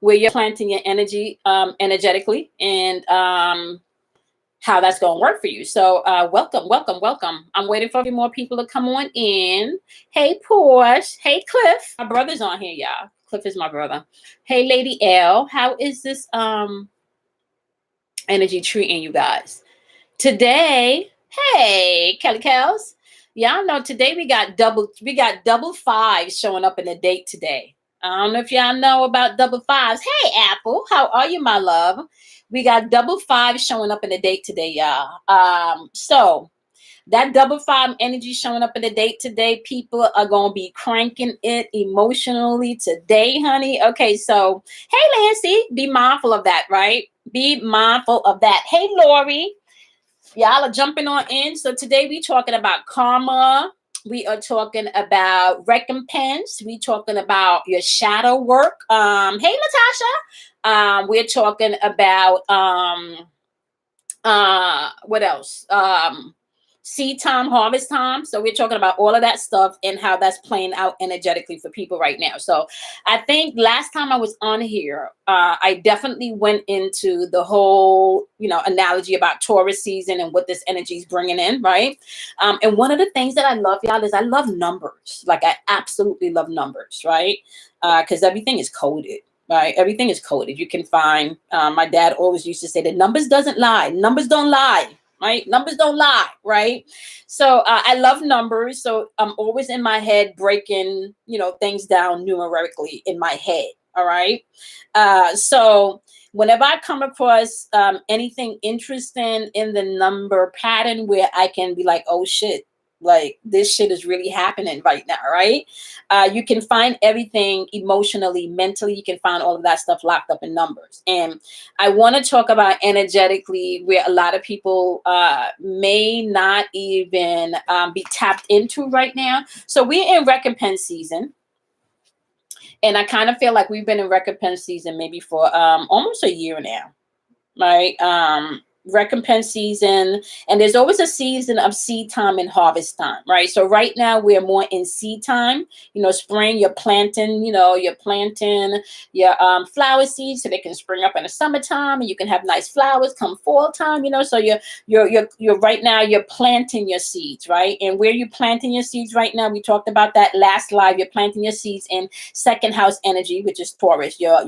where you're planting your energy energetically, and how that's going to work for you. So welcome, welcome, welcome. I'm waiting for a few more people to come on in. Hey, Porsche. Hey, Cliff. My brother's on here, y'all. Cliff is my brother. Hey, Lady L. How is this energy treating you guys today? Hey, Kelly Kels. Y'all know today we got double fives showing up in the date today. I don't know if y'all know about double fives. Hey, Apple, how are you, my love? We got double fives showing up in the date today, y'all. So that double five energy showing up in the date today, people are gonna be cranking it emotionally today, honey. Okay, so hey, Lancy, be mindful of that, right? Be mindful of that. Hey, Lori, y'all are jumping on in. So today we talking about karma. We are talking about recompense. We talking about your shadow work. Hey, Natasha. We're talking about what else? Seed time, harvest time. So we're talking about all of that stuff and how that's playing out energetically for people right now. So I think last time I was on here, I definitely went into the whole, analogy about Taurus season and what this energy is bringing in, right? And one of the things that I love, y'all, is I love numbers. Like I absolutely love numbers, right? Because everything is coded. Right, everything is coded. You can find. My dad always used to say that numbers doesn't lie. Numbers don't lie. Right, numbers don't lie. Right, so I love numbers. So I'm always in my head breaking, things down numerically in my head. All right, so whenever I come across anything interesting in the number pattern where I can be like, oh shit, like this shit is really happening right now, right? You can find everything emotionally, mentally. You can find all of that stuff locked up in numbers. And I want to talk about energetically where a lot of people may not even be tapped into right now. So we're in recompense season. And I kind of feel like we've been in recompense season maybe for almost a year now, right? Recompense season, and there's always a season of seed time and harvest time, right? So right now we're more in seed time. Spring, you're planting, your flower seeds so they can spring up in the summertime, and you can have nice flowers come fall time. So you're right now you're planting your seeds, right? And where you're planting your seeds right now, we talked about that last live. You're planting your seeds in second house energy, which is Taurus. Your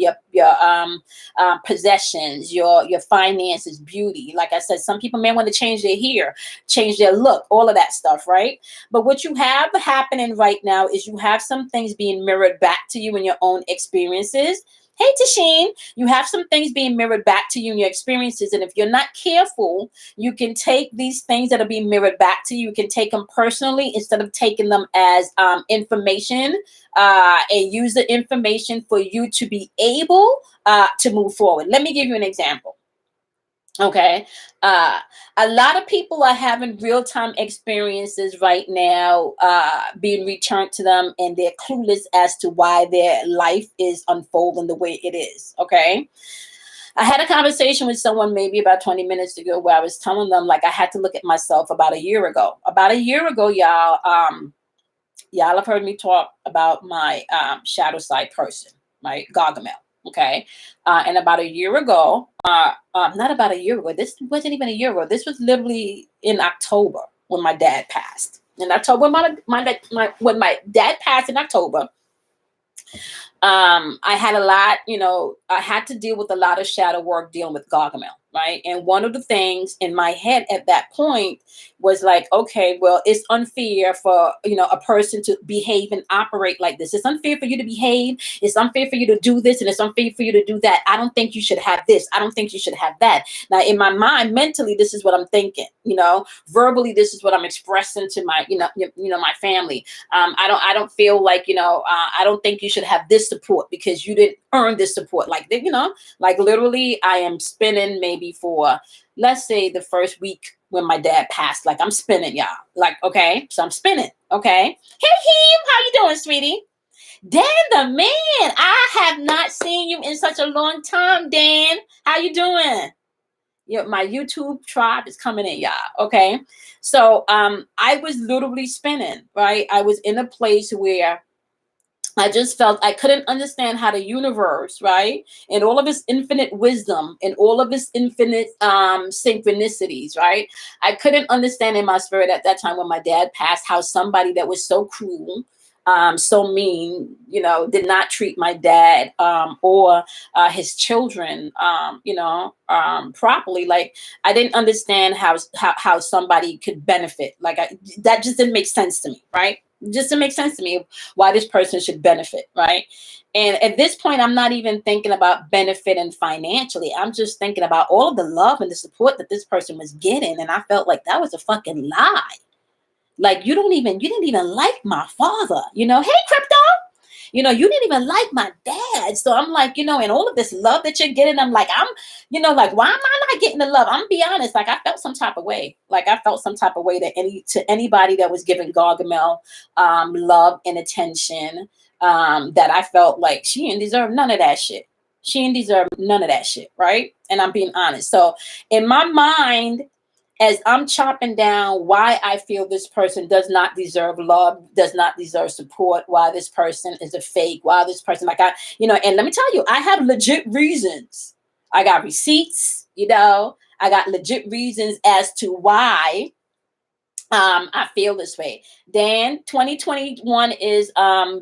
possessions, your finances, beauty. Like I said, some people may want to change their hair, change their look, all of that stuff, right? But what you have happening right now is you have some things being mirrored back to you in your own experiences. Hey, Tasheen, you have some things being mirrored back to you in your experiences. And if you're not careful, you can take these things that are being mirrored back to you, you can take them personally instead of taking them as information, and use the information for you to be able to move forward. Let me give you an example. Okay. A lot of people are having real time experiences right now being returned to them, and they're clueless as to why their life is unfolding the way it is. Okay. I had a conversation with someone maybe about 20 minutes ago where I was telling them, like, I had to look at myself about a year ago. About a year ago, y'all have heard me talk about my shadow side person, right? Gargamel. Okay. And about a year ago, not about a year ago, this wasn't even a year ago. This was literally in October when my dad passed. In October, when my dad passed in October, I had a lot, I had to deal with a lot of shadow work dealing with Gargamel, right? And one of the things in my head at that point was like, okay, well, it's unfair for, a person to behave and operate like this. It's unfair for you to behave. It's unfair for you to do this. And it's unfair for you to do that. I don't think you should have this. I don't think you should have that. Now, in my mind, mentally, this is what I'm thinking, verbally, this is what I'm expressing to my, my family. I don't feel like, I don't think you should have this support because you didn't earn this support. Like literally I am spinning maybe for, let's say, the first week when my dad passed. Like I'm spinning, y'all. Like, okay, so I'm spinning. Okay. Hey, Kim, how you doing, sweetie? Dan the man. I have not seen you in such a long time, Dan. How you doing? My YouTube tribe is coming in, y'all. Okay. So I was literally spinning, right? I was in a place where I just felt I couldn't understand how the universe, right, and all of its infinite wisdom and all of its infinite synchronicities, right? I couldn't understand in my spirit at that time when my dad passed how somebody that was so cruel, so mean, did not treat my dad or his children, properly. Like I didn't understand how somebody could benefit. Like that just didn't make sense to me, right? Just to make sense to me why this person should benefit, right? And at this point, I'm not even thinking about benefiting financially. I'm just thinking about all of the love and the support that this person was getting. And I felt like that was a fucking lie. Like you didn't even like my father, hey, Crypto, you didn't even like my dad. So I'm like, and all of this love that you're getting, I'm like, like, why am I not getting the love? I'm gonna be honest, like I felt some type of way. Like I felt some type of way that anybody that was giving Gargamel love and attention, that I felt like she didn't deserve none of that shit. She didn't deserve none of that shit, right? And I'm being honest. So in my mind, as I'm chopping down why I feel this person does not deserve love, does not deserve support, why this person is a fake, why this person, like and let me tell you, I have legit reasons. I got receipts, I got legit reasons as to why I feel this way. Then 2021 is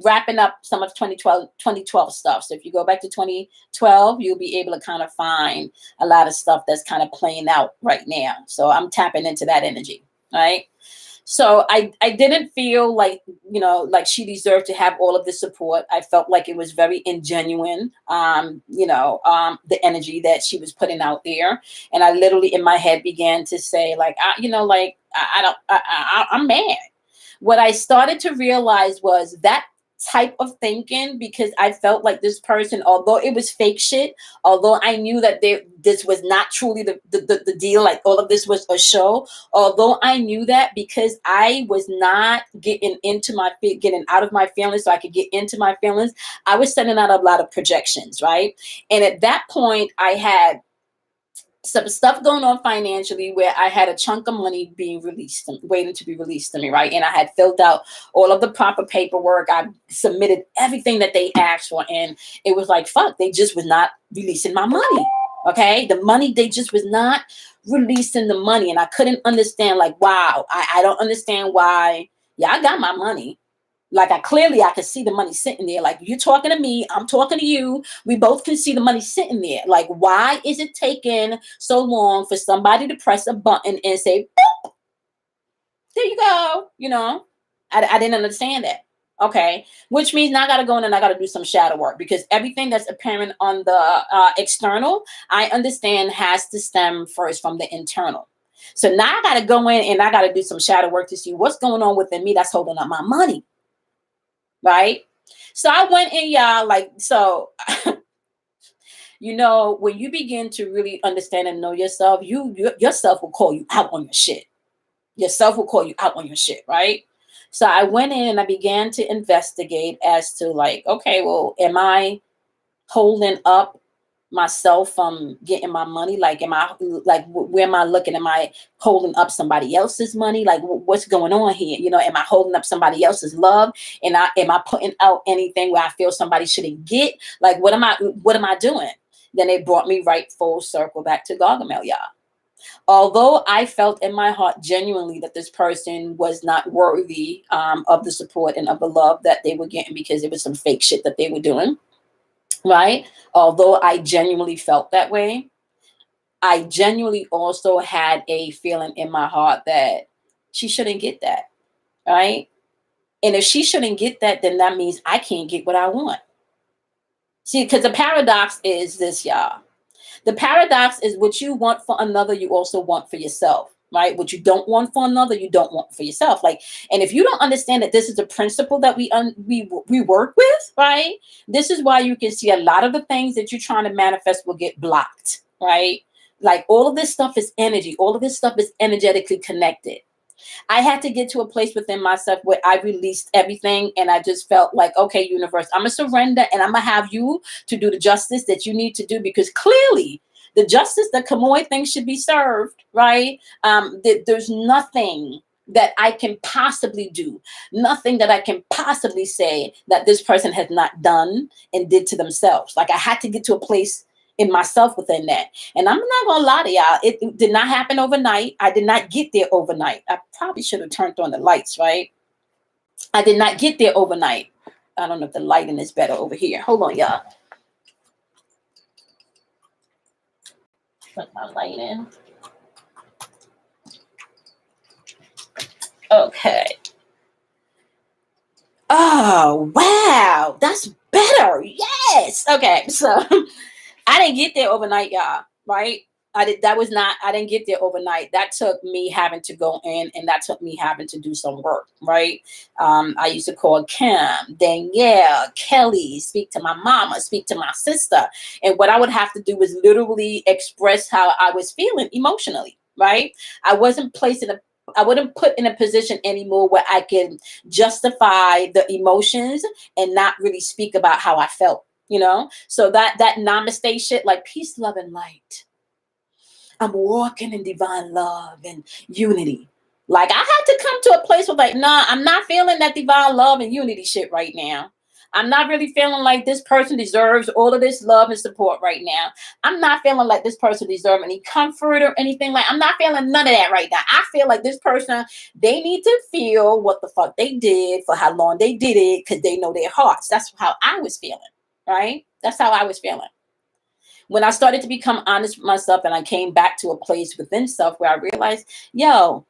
wrapping up some of 2012 stuff. So if you go back to 2012, you'll be able to kind of find a lot of stuff that's kind of playing out right now. So I'm tapping into that energy, right? So I didn't feel like, like she deserved to have all of the support. I felt like it was very ingenuine, the energy that she was putting out there. And I literally in my head began to say, like, I'm mad. What I started to realize was that type of thinking, because I felt like this person, although it was fake shit, although I knew that this was not truly the deal, like all of this was a show, although I knew that, because I was not getting out of my feelings so I could get into my feelings, I was sending out a lot of projections, right? And at that point, I had some stuff going on financially where I had a chunk of money being released, waiting to be released to me, right? And I had filled out all of the proper paperwork. I submitted everything that they asked for. And it was like, fuck, they just was not releasing my money. Okay. The money, they just was not releasing the money. And I couldn't understand, like, wow, I don't understand why. Yeah, I got my money. Like I could see the money sitting there. Like you're talking to me, I'm talking to you. We both can see the money sitting there. Like, why is it taking so long for somebody to press a button and say, boop, there you go? I didn't understand that. Okay. Which means now I got to go in and I got to do some shadow work, because everything that's apparent on the external, I understand has to stem first from the internal. So now I got to go in and I got to do some shadow work to see what's going on within me that's holding up my money. Right? So I went in, y'all, like, so, when you begin to really understand and know yourself, yourself will call you out on your shit. Yourself will call you out on your shit, right? So I went in and I began to investigate as to, like, okay, well, am I holding up myself from getting my money? Like, where am I looking? Am I holding up somebody else's money? Like, what's going on here? Am I holding up somebody else's love? And am I putting out anything where I feel somebody shouldn't get? Like, what am I doing? Then it brought me right full circle back to Gargamel, y'all. Although I felt in my heart genuinely that this person was not worthy of the support and of the love that they were getting, because it was some fake shit that they were doing. Right? Although I genuinely felt that way, I genuinely also had a feeling in my heart that she shouldn't get that. Right? And if she shouldn't get that, then that means I can't get what I want. See, because the paradox is this, y'all. The paradox is what you want for another, you also want for yourself. Right? What you don't want for another, you don't want for yourself. Like, and if you don't understand that this is a principle that we work with, right? This is why you can see a lot of the things that you're trying to manifest will get blocked, right? Like, all of this stuff is energy. All of this stuff is energetically connected. I had to get to a place within myself where I released everything, and I just felt like, okay, universe, I'm gonna surrender, and I'm gonna have you to do the justice that you need to do, because clearly the justice that Kamoy thinks should be served, right? There's nothing that I can possibly do, nothing that I can possibly say that this person has not done and did to themselves. Like, I had to get to a place in myself within that. And I'm not gonna lie to y'all, it did not happen overnight. I did not get there overnight. I probably should have turned on the lights, right? I did not get there overnight. I don't know if the lighting is better over here. Hold on, y'all. Put my light in. Okay. Oh, wow. That's better. Yes. Okay. So I didn't get there overnight, y'all. Right? I didn't get there overnight. That took me having to go in, and that took me having to do some work, right? I used to call Kim, Danielle, Kelly, speak to my mama, speak to my sister. And what I would have to do was literally express how I was feeling emotionally, right? I wasn't placed in a I wouldn't put in a position anymore where I can justify the emotions and not really speak about how I felt, you know? So that namaste shit, like peace, love, and light. I'm walking in divine love and unity. Like, I had to come to a place where, like, nah, I'm not feeling that divine love and unity shit right now. I'm not really feeling like this person deserves all of this love and support right now. I'm not feeling like this person deserves any comfort or anything. Like, I'm not feeling none of that right now. I feel like this person, they need to feel what the fuck they did, for how long they did it, because they know their hearts. That's how I was feeling, right? That's how I was feeling. When I started to become honest with myself, and I came back to a place within self where I realized, yo,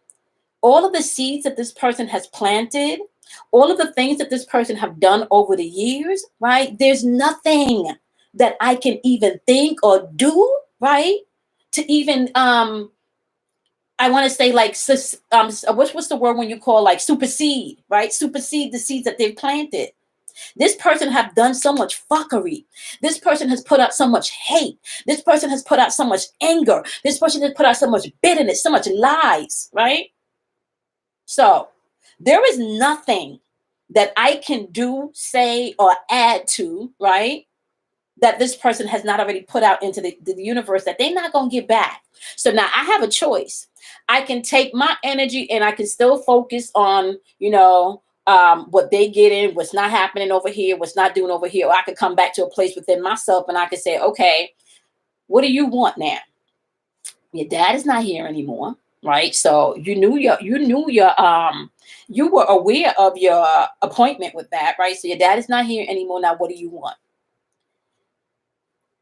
all of the seeds that this person has planted, all of the things that this person have done over the years, right? There's nothing that I can even think or do, right? To even I want to say, like, what's the word when you call, like, supersede, right? Supersede the seeds that they've planted. This person have done so much fuckery. This person has put out so much hate. This person has put out so much anger. This person has put out so much bitterness, so much lies, right? So there is nothing that I can do, say, or add to, right? That this person has not already put out into the universe that they're not going to get back. So now I have a choice. I can take my energy and I can still focus on, what they get in, what's not happening over here, what's not doing over here. Or I could come back to a place within myself and I could say, okay, what do you want now? Your dad is not here anymore, right? So you were aware of your appointment with that, right? So your dad is not here anymore. Now, what do you want?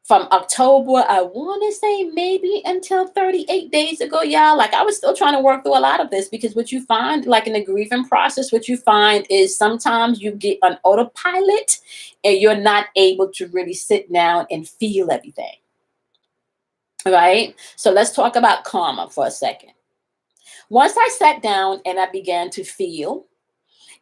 From October, I want to say maybe until 38 days ago, y'all, like, I was still trying to work through a lot of this, because what you find, like, in the grieving process, what you find is sometimes you get on autopilot and you're not able to really sit down and feel everything, right? So let's talk about karma for a second. Once I sat down and I began to feel,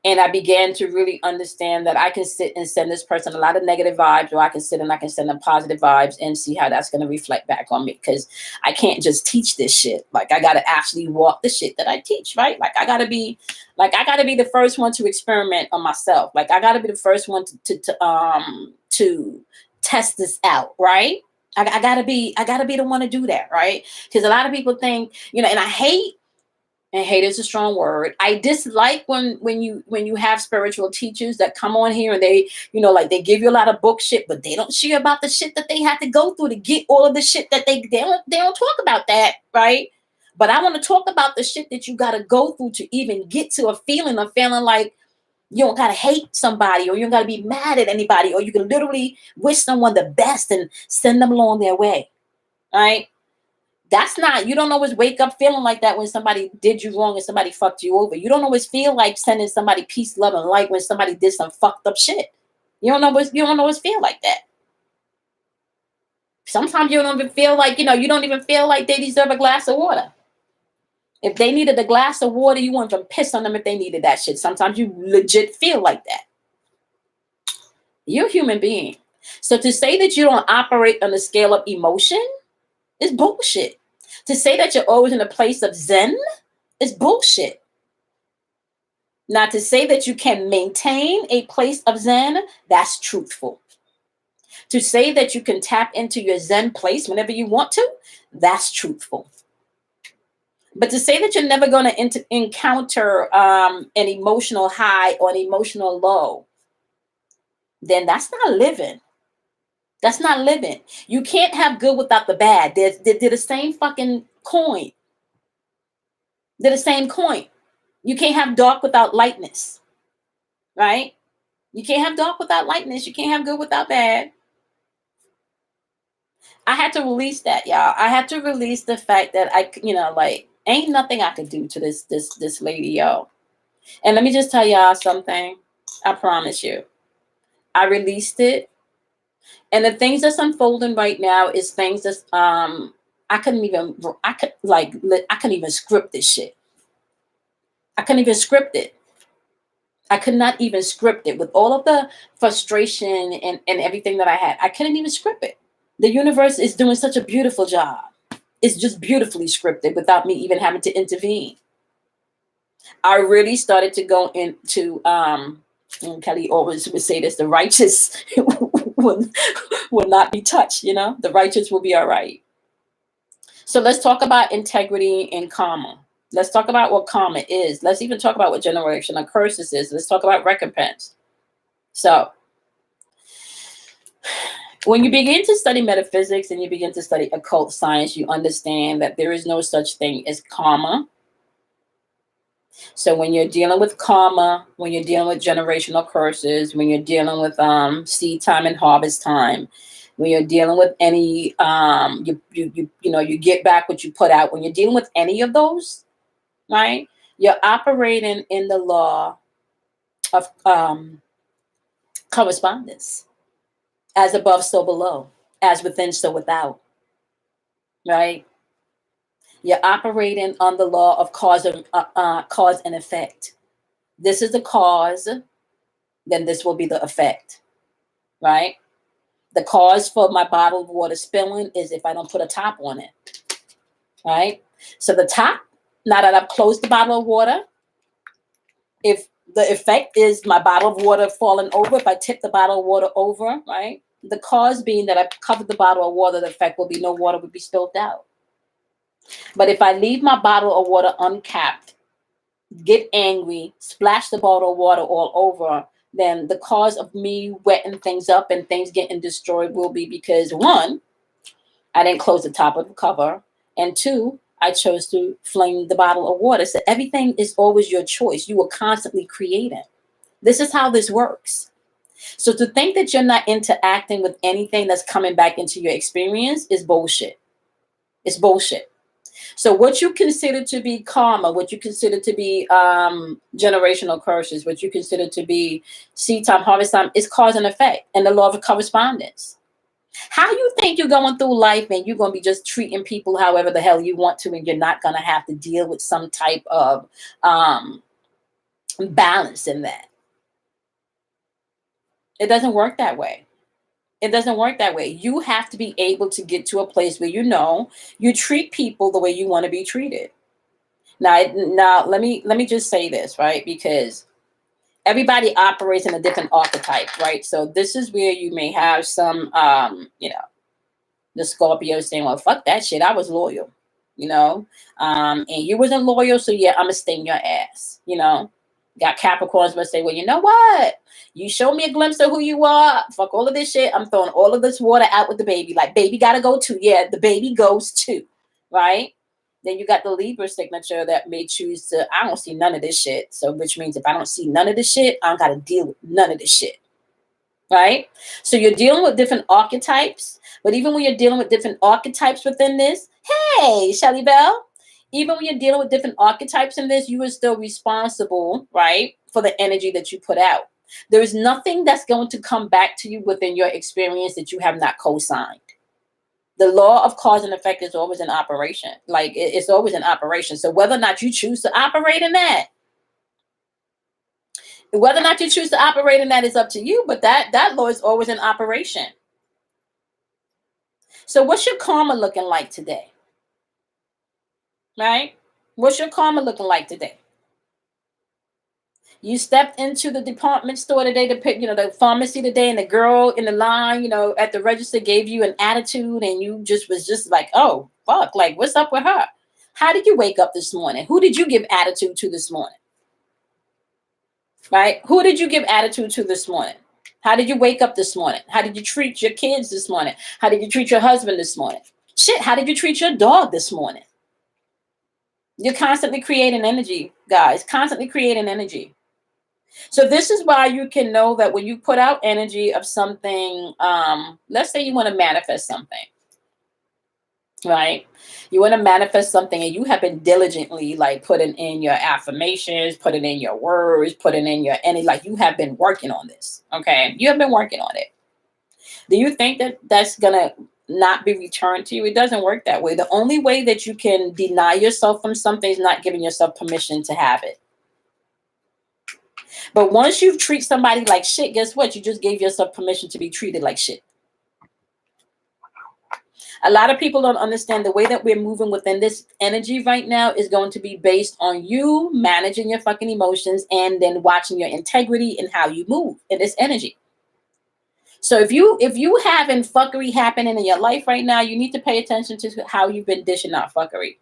and I began to really understand that I can sit and send this person a lot of negative vibes, or I can sit and I can send them positive vibes and see how that's going to reflect back on me. Because I can't just teach this shit. Like, I got to actually walk the shit that I teach, right? Like, I got to be the first one to experiment on myself. Like, I got to be the first one to test this out, right? I gotta be the one to do that, right? Because a lot of people think, and I hate. And hate is a strong word. I dislike when you have spiritual teachers that come on here and they, like, they give you a lot of book shit, but they don't share about the shit that they had to go through to get all of the shit that they don't talk about that, right? But I want to talk about the shit that you got to go through to even get to a feeling of feeling like you don't got to hate somebody, or you don't got to be mad at anybody, or you can literally wish someone the best and send them along their way, right? You don't always wake up feeling like that when somebody did you wrong and somebody fucked you over. You don't always feel like sending somebody peace, love, and light when somebody did some fucked up shit. You don't always feel like that. Sometimes you don't even feel like, you don't even feel like they deserve a glass of water. If they needed a glass of water, you wouldn't even piss on them if they needed that shit. Sometimes you legit feel like that. You're a human being. So to say that you don't operate on the scale of emotion is bullshit. To say that you're always in a place of Zen is bullshit. Now, to say that you can maintain a place of Zen, that's truthful. To say that you can tap into your Zen place whenever you want to, that's truthful. But to say that you're never going to encounter an emotional high or an emotional low, then that's not living. That's not living. You can't have good without the bad. They're the same fucking coin. They're the same coin. You can't have dark without lightness, right? You can't have dark without lightness. You can't have good without bad. I had to release that, y'all. I had to release the fact that like, ain't nothing I could do to this lady, yo. And let me just tell y'all something. I promise you. I released it. And the things that's unfolding right now is things that's I couldn't even script this shit. I couldn't even script it. I could not even script it with all of the frustration and everything that I had. I couldn't even script it. The universe is doing such a beautiful job. It's just beautifully scripted without me even having to intervene. I really started to go into and Kelly always would say this: the righteous will not be touched. The righteous will be all right. So let's talk about integrity and karma. Let's talk about what karma is. Let's even talk about what generational curses is. Let's talk about recompense. So when you begin to study metaphysics and you begin to study occult science, you understand that there is no such thing as karma. So when you're dealing with karma, when you're dealing with generational curses, when you're dealing with seed time and harvest time, when you're dealing with any you get back what you put out, when you're dealing with any of those, right? You're operating in the law of correspondence. As above, so below. As within, so without. Right? You're operating on the law of cause and effect. This is the cause, then this will be the effect. Right? The cause for my bottle of water spilling is if I don't put a top on it. Right? So the top, now that I've closed the bottle of water, if the effect is my bottle of water falling over, if I tip the bottle of water over, right? The cause being that I covered the bottle of water, the effect will be no water would be spilled out. But if I leave my bottle of water uncapped, get angry, splash the bottle of water all over, then the cause of me wetting things up and things getting destroyed will be because, one, I didn't close the top of the cover, and two, I chose to flame the bottle of water. So everything is always your choice. You are constantly creating. This is how this works. So to think that you're not interacting with anything that's coming back into your experience is bullshit. It's bullshit. So what you consider to be karma, what you consider to be generational curses, what you consider to be seed time, harvest time, is cause and effect and the law of correspondence. How you think you're going through life and you're going to be just treating people however the hell you want to, and you're not going to have to deal with some type of balance in that? It doesn't work that way. It doesn't work that way. You have to be able to get to a place where you treat people the way you want to be treated. Now let me just say this, right? Because everybody operates in a different archetype, right? So this is where you may have some the Scorpio saying, well, fuck that shit. I was loyal, and you wasn't loyal. So yeah, I'm going to sting your ass, Got Capricorns but say, well, you know what? You show me a glimpse of who you are. Fuck all of this shit. I'm throwing all of this water out with the baby. Like, baby got to go too. Yeah, the baby goes too. Right? Then you got the Libra signature that may choose to, I don't see none of this shit. So which means if I don't see none of this shit, I don't got to deal with none of this shit. Right? So you're dealing with different archetypes. But even when you're dealing with different archetypes within this, hey, Shelly Bell, even when you're dealing with different archetypes in this, you are still responsible, right, for the energy that you put out. There is nothing that's going to come back to you within your experience that you have not co-signed. The law of cause and effect is always in operation. Like, it's always in operation. So whether or not you choose to operate in that, is up to you. But that law is always in operation. So what's your karma looking like today? Right? What's your karma looking like today? You stepped into the department store today to pick, the pharmacy today, and the girl in the line, at the register gave you an attitude, and you was just like, oh, fuck, like, what's up with her? How did you wake up this morning? Who did you give attitude to this morning? Right? Who did you give attitude to this morning? How did you wake up this morning? How did you treat your kids this morning? How did you treat your husband this morning? Shit, how did you treat your dog this morning? You're constantly creating energy, guys, constantly creating energy. So this is why you can know that when you put out energy of something, let's say you want to manifest something, right? You want to manifest something and you have been diligently like putting in your affirmations, putting in your words, putting in your any, like you have been working on this. Okay. You have been working on it. Do you think that that's going to not be returned to you? It doesn't work that way. The only way that you can deny yourself from something is not giving yourself permission to have it. But once you treat somebody like shit, guess what? You just gave yourself permission to be treated like shit. A lot of people don't understand the way that we're moving within this energy right now is going to be based on you managing your fucking emotions and then watching your integrity and how you move in this energy. So if you having fuckery happening in your life right now, you need to pay attention to how you've been dishing out fuckery.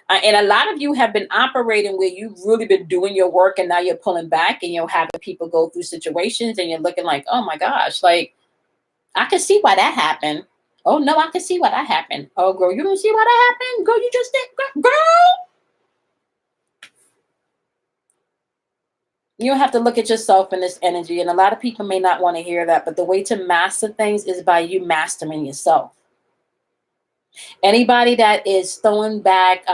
And a lot of you have been operating where you've really been doing your work and now you're pulling back and you're having people go through situations and you're looking like, oh my gosh, like I can see why that happened. Oh no, I can see why that happened. Oh girl, you don't see why that happened? Girl, you just did, girl. You have to look at yourself in this energy. And a lot of people may not want to hear that, but the way to master things is by you mastering yourself. Anybody that is throwing back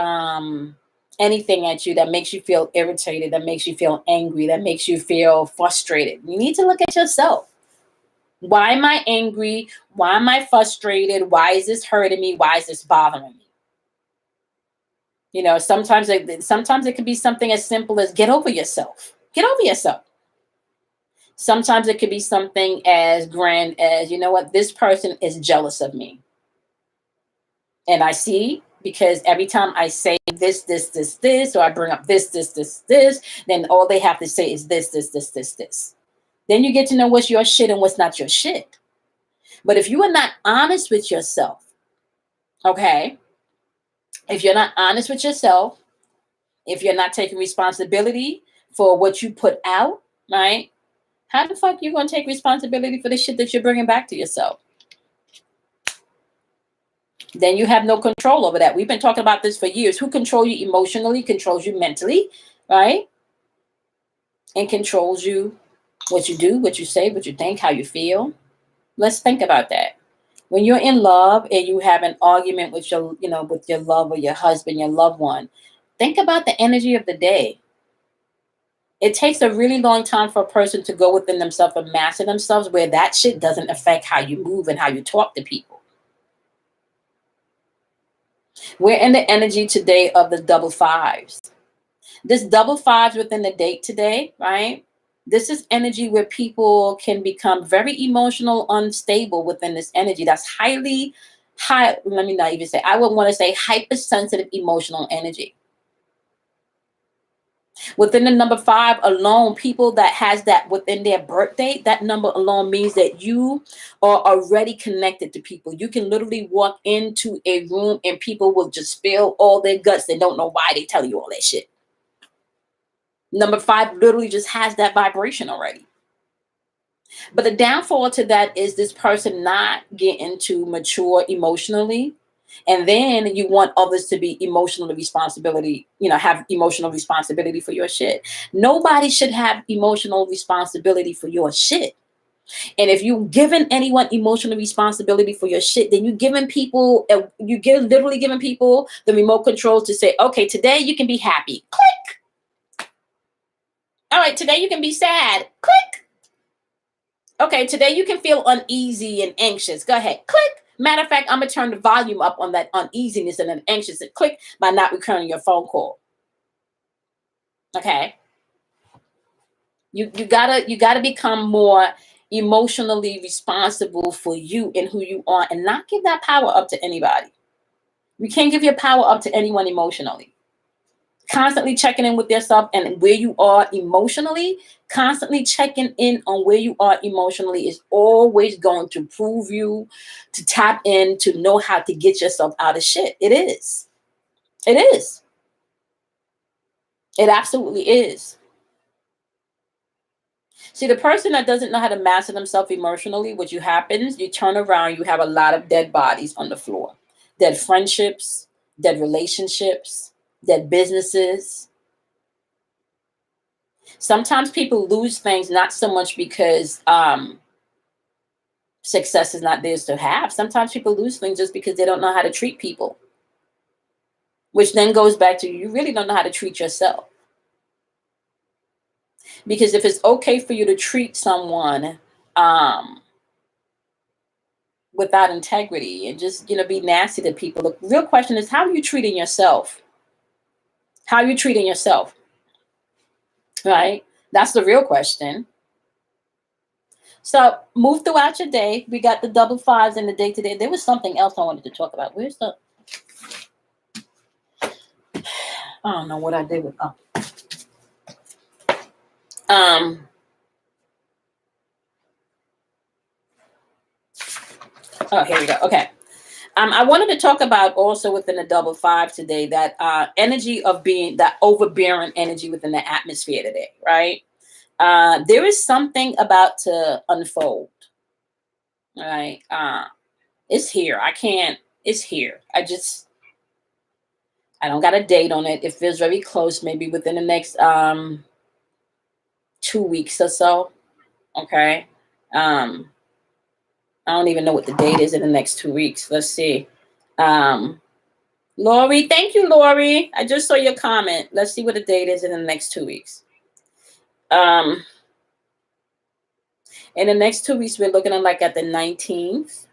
anything at you that makes you feel irritated, that makes you feel angry, that makes you feel frustrated, you need to look at yourself. Why am I angry? Why am I frustrated? Why is this hurting me? Why is this bothering me? You know, sometimes it could be something as simple as get over yourself. Get over yourself. Sometimes it could be something as grand as, you know what, this person is jealous of me. And I see, because every time I say this, or I bring up this, then all they have to say is this. Then you get to know what's your shit and what's not your shit. But if you are not honest with yourself, okay, if you're not honest with yourself, if you're not taking responsibility for what you put out, right? How the fuck you going to take responsibility for the shit that you're bringing back to yourself? Then you have no control over that. We've been talking about this for years. Who controls you emotionally, controls you mentally, right? And controls you, what you do, what you say, what you think, how you feel. Let's think about that. When you're in love and you have an argument with your, with your love or your husband, your loved one, think about the energy of the day. It takes a really long time for a person to go within themselves and master themselves where that shit doesn't affect how you move and how you talk to people. We're in the energy today of the double fives. This double fives within the date today, right? This is energy where people can become very emotional, unstable within this energy. That's highly, let me not even say, I would want to say hypersensitive emotional energy. Within the number 5 alone, people that has that within their birth date, that number alone means that you are already connected to people. You can literally walk into a room and people will just spill all their guts. They don't know why they tell you all that shit. Number 5 literally just has that vibration already. But the downfall to that is this person not getting to mature emotionally. And then you want others to be emotionally responsibility, have emotional responsibility for your shit. Nobody should have emotional responsibility for your shit. And if you're giving anyone emotional responsibility for your shit, then you're giving people, literally giving people the remote control to say, okay, today you can be happy. Click. All right, today you can be sad. Click. Okay, today you can feel uneasy and anxious. Go ahead. Click. Matter of fact, I'm going to turn the volume up on that uneasiness and an anxious and click by not returning your phone call. Okay. You gotta become more emotionally responsible for you and who you are and not give that power up to anybody. You can't give your power up to anyone emotionally. Constantly checking in with yourself and where you are emotionally, constantly checking in on where you are emotionally is always going to prove you to tap in, to know how to get yourself out of shit. It is. It is. It absolutely is. See, the person that doesn't know how to master themselves emotionally, what you happens, you turn around, you have a lot of dead bodies on the floor. Dead friendships, dead relationships, dead businesses. Sometimes people lose things not so much because success is not theirs to have. Sometimes people lose things just because they don't know how to treat people, which then goes back to you really don't know how to treat yourself. Because if it's okay for you to treat someone um, without integrity and just be nasty to people, the real question is how are you treating yourself? How are you treating yourself? Right? That's the real question. So move throughout your day. We got the double fives in the day today. There was something else I wanted to talk about. Where's the? I don't know what I did with. Um. Oh, here we go. Okay. I wanted to talk about also within the double five today that energy of being that overbearing energy within the atmosphere today, right? There is something about to unfold, right? It's here. I can't. It's here. I don't got a date on it. It feels very close, maybe within the next 2 weeks or so. Okay. Um, I don't even know what the date is in the next 2 weeks. Let's see. Um, Lori, thank you, Lori. I just saw your comment. Let's see what the date is in the next 2 weeks. Um, in the next 2 weeks, we're looking at like at the 19th,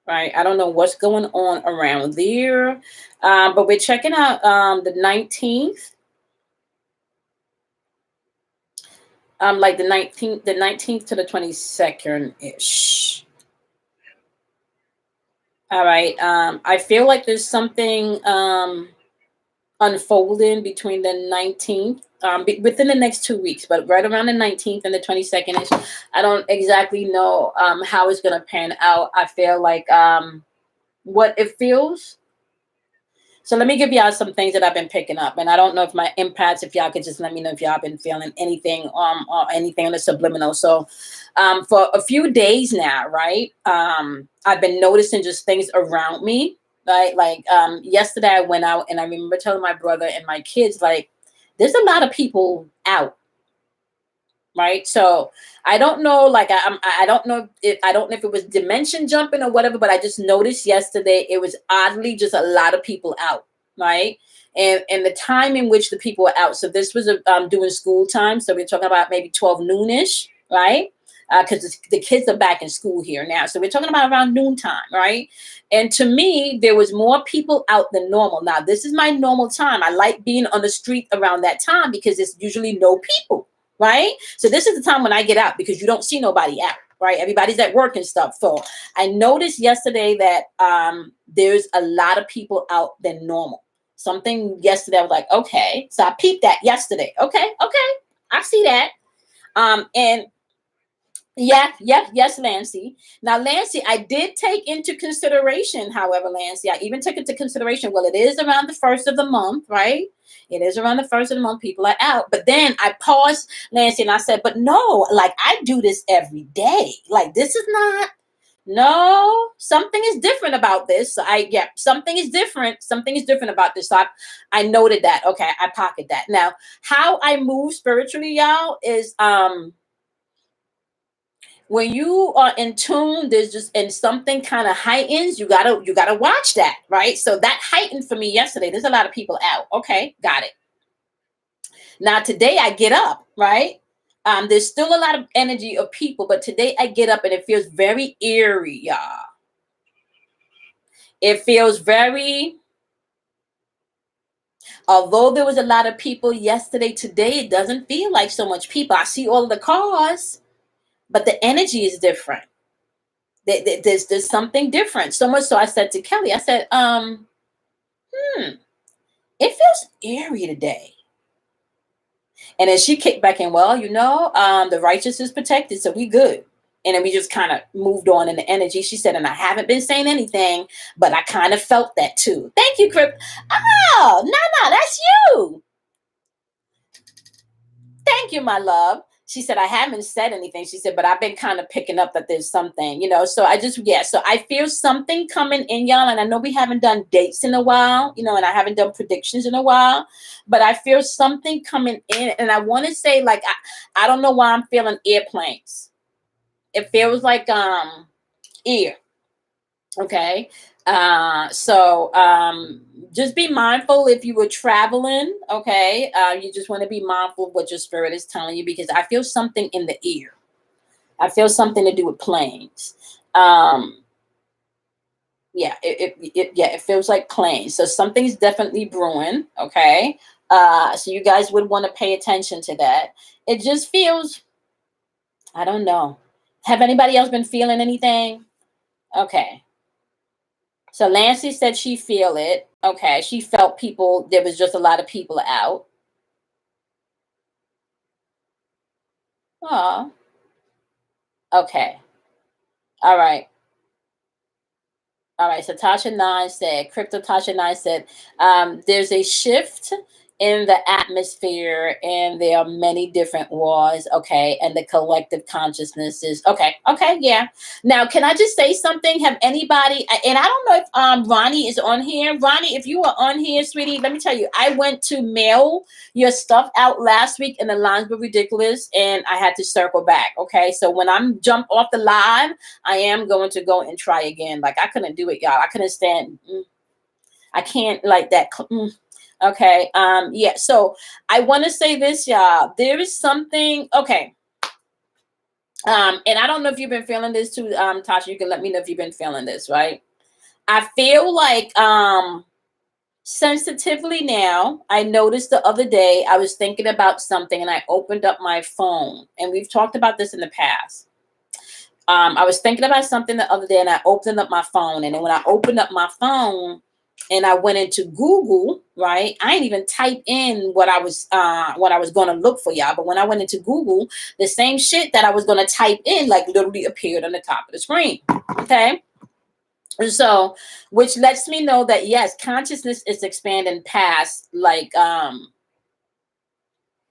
right? I don't know what's going on around there, but we're checking out the 19th. Like the 19th to the 22nd ish. All right. I feel like there's something unfolding between the 19th, within the next 2 weeks, but right around the 19th and the 22nd ish. I don't exactly know how it's gonna pan out. I feel like what it feels. So let me give y'all some things that I've been picking up, and I don't know if my empaths, if y'all could just let me know if y'all been feeling anything, or anything on the subliminal. So, for a few days now, right? I've been noticing just things around me, right? Like, yesterday I went out and I remember telling my brother and my kids, like, there's a lot of people out, right? So I don't know, like, I don't know if I don't know if it was dimension jumping or whatever, but I just noticed yesterday it was oddly just a lot of people out, right? And the time in which the people were out. So this was doing school time, so we're talking about maybe 12 noonish, right? Because the kids are back in school here now, so we're talking about around noontime, right? And to me, there was more people out than normal. Now, this is my normal time. I like being on the street around that time because it's usually no people, right? So this is the time when I get out because you don't see nobody out, right? Everybody's at work and stuff. So I noticed yesterday that there's a lot of people out than normal. Something yesterday I was like, okay. So I peeped that yesterday. Okay, I see that. And yeah, yes, Lancy. Now, Lancy, I did take into consideration, however, Lancy, I even took into consideration, well, it is around the first of the month, right? It is around the first of the month, people are out. But then I paused, Lancy, and I said, but no, like I do this every day. Like this is not, no, something is different about this. So something is different. Something is different about this. So I noted that. Okay, I pocket that. Now, how I move spiritually, y'all, is when you are in tune, there's just and something kind of heightens, you gotta watch that, right? So that heightened for me yesterday. There's a lot of people out. Okay, got it. Now today I get up, right? There's still a lot of energy of people, but today I get up and it feels very eerie, y'all. It feels very, although there was a lot of people yesterday, today it doesn't feel like so much people. I see all of the cars, but the energy is different. There's something different. So much so I said to Kelly, I said, it feels eerie today. And then she kicked back in, well, the righteous is protected, so we good. And then we just kind of moved on in the energy. She said, and I haven't been saying anything, but I kind of felt that too. Thank you, Crip. Oh, no, that's you. Thank you, my love. She said, I haven't said anything. She said, but I've been kind of picking up that there's something, so so I feel something coming in, y'all. And I know we haven't done dates in a while, and I haven't done predictions in a while, but I feel something coming in. And I want to say, like, I don't know why I'm feeling airplanes. It feels like ear. Okay. Just be mindful if you were traveling. Okay. You just want to be mindful of what your spirit is telling you, because I feel something in the ear. I feel something to do with planes. It feels like planes. So something's definitely brewing. Okay. So you guys would want to pay attention to that. It just feels, I don't know. Have anybody else been feeling anything? Okay. So Lancy said she feel it. Okay. She felt people. There was just a lot of people out. Oh. Okay. All right. All right. So Tasha 9 said, Crypto Tasha 9 said, there's a shift in the atmosphere, and there are many different wars. Okay. And the collective consciousness is okay. Okay. Yeah. Now, can I just say something? Have anybody, and I don't know if Ronnie is on here. Ronnie, if you are on here, sweetie, let me tell you, I went to mail your stuff out last week and the lines were ridiculous, and I had to circle back. Okay. So when I'm jump off the live, I am going to go and try again. Like, I couldn't do it, y'all. I couldn't stand. I can't like that. Okay. Yeah. So I want to say this, y'all. There is something. Okay. And I don't know if you've been feeling this too, Tasha. You can let me know if you've been feeling this, right? I feel like sensitively now. I noticed the other day I was thinking about something and I opened up my phone, and we've talked about this in the past. I was thinking about something the other day and I opened up my phone, and then when I opened up my phone and I went into Google, right? I didn't even type in what I was going to look for, y'all. But when I went into Google, the same shit that I was going to type in, like, literally appeared on the top of the screen. Okay. And so, which lets me know that yes, consciousness is expanding past like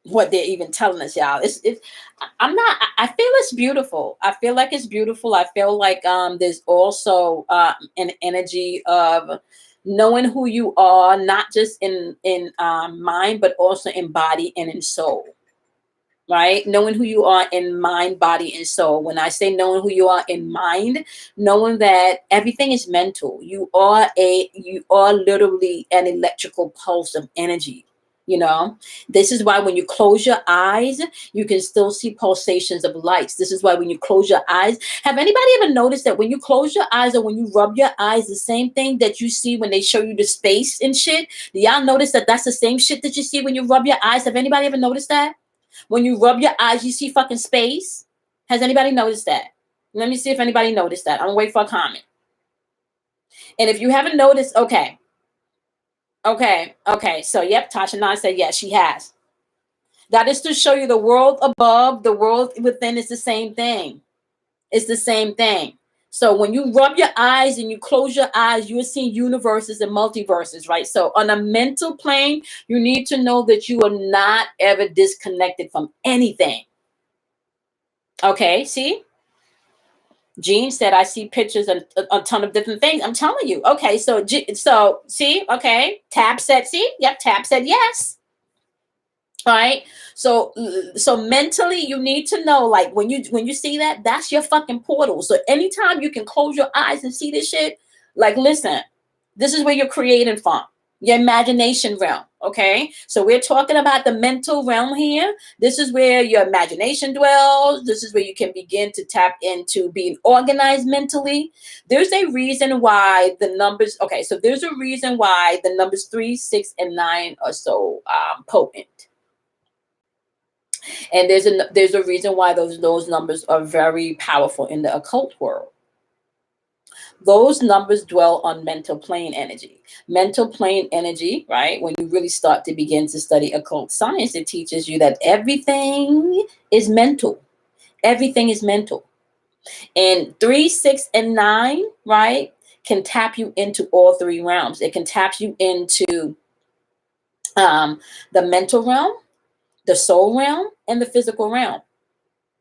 what they're even telling us, y'all. I feel it's beautiful. I feel like it's beautiful. I feel like there's also an energy of knowing who you are, not just in mind, but also in body and in soul. Right? Knowing who you are in mind, body, and soul. When I say knowing who you are in mind, knowing that everything is mental. You are literally an electrical pulse of energy. This is why when you close your eyes, you can still see pulsations of lights. This is why when you close your eyes, have anybody ever noticed that when you close your eyes or when you rub your eyes, the same thing that you see when they show you the space and shit? Do y'all notice that that's the same shit that you see when you rub your eyes? Have anybody ever noticed that? When you rub your eyes, you see fucking space. Has anybody noticed that? Let me see if anybody noticed that. I'm gonna wait for a comment. And if you haven't noticed, okay. So, yep, Tasha 9 said, yes, she has. That is to show you the world above, the world within is the same thing. It's the same thing. So when you rub your eyes and you close your eyes, you are seeing universes and multiverses, right? So on a mental plane, you need to know that you are not ever disconnected from anything. Okay, see? Jean said, I see pictures and a ton of different things. I'm telling you. Okay, so see, okay. Tab said, see? Yep, Tab said yes. All right. So mentally, you need to know, like, when you see that, that's your fucking portal. So anytime you can close your eyes and see this shit, like, listen, this is where you're creating from. Your imagination realm. Okay. So we're talking about the mental realm here. This is where your imagination dwells. This is where you can begin to tap into being organized mentally. There's a reason why the numbers, okay, so there's a reason why the numbers 3, 6, and 9 are so potent. And there's a reason why those numbers are very powerful in the occult world. Those numbers dwell on mental plane energy. Mental plane energy, right? When you really start to begin to study occult science, it teaches you that everything is mental. Everything is mental. And 3, 6, and 9, right, can tap you into all three realms. It can tap you into the mental realm, the soul realm, and the physical realm.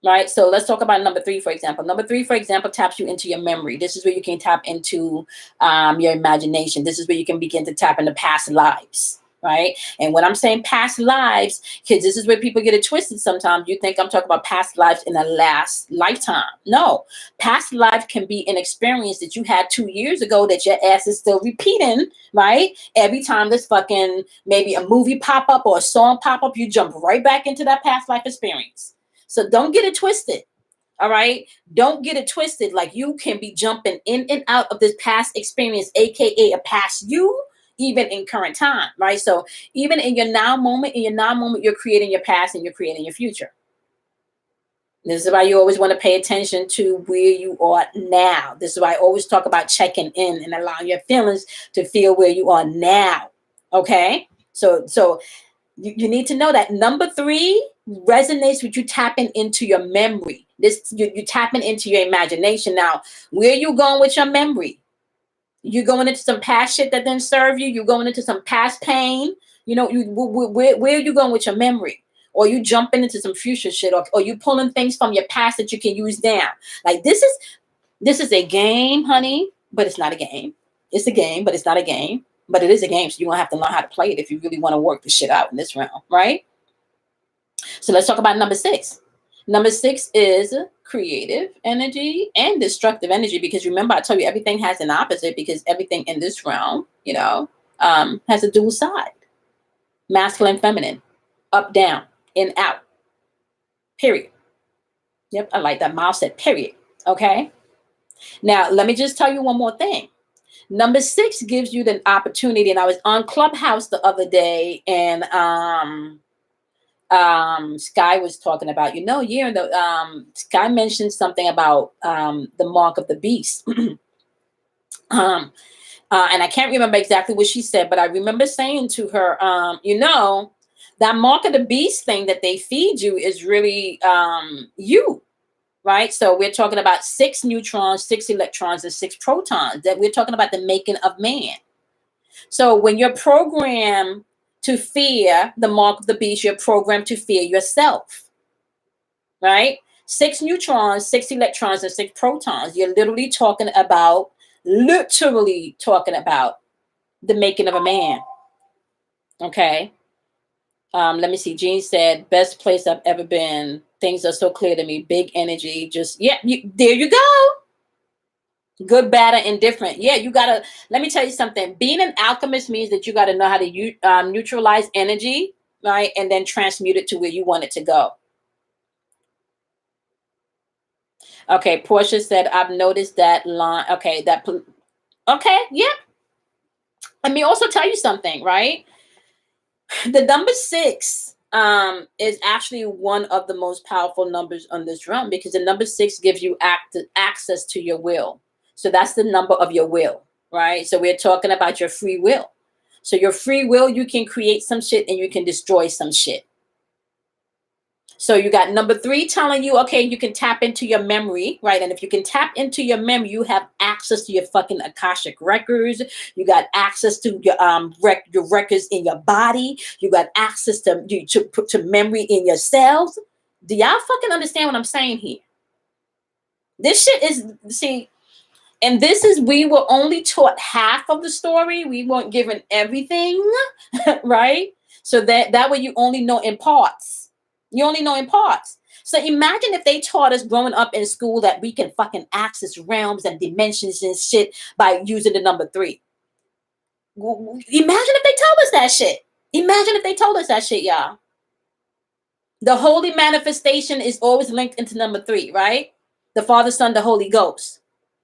Right. So let's talk about number 3, for example. Number 3, for example, taps you into your memory. This is where you can tap into your imagination. This is where you can begin to tap into past lives. Right. And when I'm saying past lives, kids, this is where people get it twisted sometimes. You think I'm talking about past lives in the last lifetime. No, past life can be an experience that you had 2 years ago that your ass is still repeating. Right. Every time this fucking maybe a movie pop up or a song pop up, you jump right back into that past life experience. So don't get it twisted. All right. Don't get it twisted. Like you can be jumping in and out of this past experience, AKA a past you, even in current time. Right. So even in your now moment, you're creating your past and you're creating your future. This is why you always want to pay attention to where you are now. This is why I always talk about checking in and allowing your feelings to feel where you are now. Okay. So you need to know that number 3 resonates with you tapping into your memory. This you tapping into your imagination. Now, where you going with your memory? You going into some past shit that didn't serve you. You going into some past pain. You know, where are you going with your memory? Or you jumping into some future shit, or you pulling things from your past that you can use now. Like this is a game, honey, but it's not a game. It's a game, but it's not a game. But it is a game, so you're gonna have to learn how to play it if you really want to work the shit out in this realm, right? So let's talk about number 6. Number 6 is creative energy and destructive energy, because remember I told you everything has an opposite, because everything in this realm, has a dual side. Masculine, feminine, up, down, in, out. Period. Yep, I like that. Miles said period. Okay. Now let me just tell you one more thing. Number 6 gives you the opportunity, and I was on Clubhouse the other day, and Sky was talking about, Sky mentioned something about the mark of the beast. And I can't remember exactly what she said, but I remember saying to her, that mark of the beast thing that they feed you is really you. Right. So we're talking about 6 neutrons, 6 electrons, and 6 protons. That we're talking about the making of man. So when you're programmed to fear the mark of the beast, you're programmed to fear yourself. Right. 6 neutrons, 6 electrons, and 6 protons. You're literally talking about the making of a man. Okay. Let me see. Jean said, best place I've ever been. Things are so clear to me. Big energy. Just, there you go. Good, bad, or indifferent. Yeah, you gotta. Let me tell you something. Being an alchemist means that you gotta know how to neutralize energy, right, and then transmute it to where you want it to go. Okay, Portia said, I've noticed that line. Okay, yeah. Let me also tell you something, right? The number 6 is actually one of the most powerful numbers on this realm, because the number 6 gives you access to your will. So that's the number of your will, right? So we're talking about your free will. So your free will, you can create some shit and you can destroy some shit. So you got number 3 telling you, okay, you can tap into your memory, right? And if you can tap into your memory, you have access to your fucking Akashic records. You got access to your your records in your body. You got access to memory in your cells. Do y'all fucking understand what I'm saying here? This shit is, see, and this is, we were only taught half of the story. We weren't given everything, right? So that way you only know in parts. You only know in parts. So imagine if they taught us growing up in school that we can fucking access realms and dimensions and shit by using the number 3. Imagine if they told us that shit. Imagine if they told us that shit, y'all. The holy manifestation is always linked into number 3, right? The Father, Son, the Holy Ghost.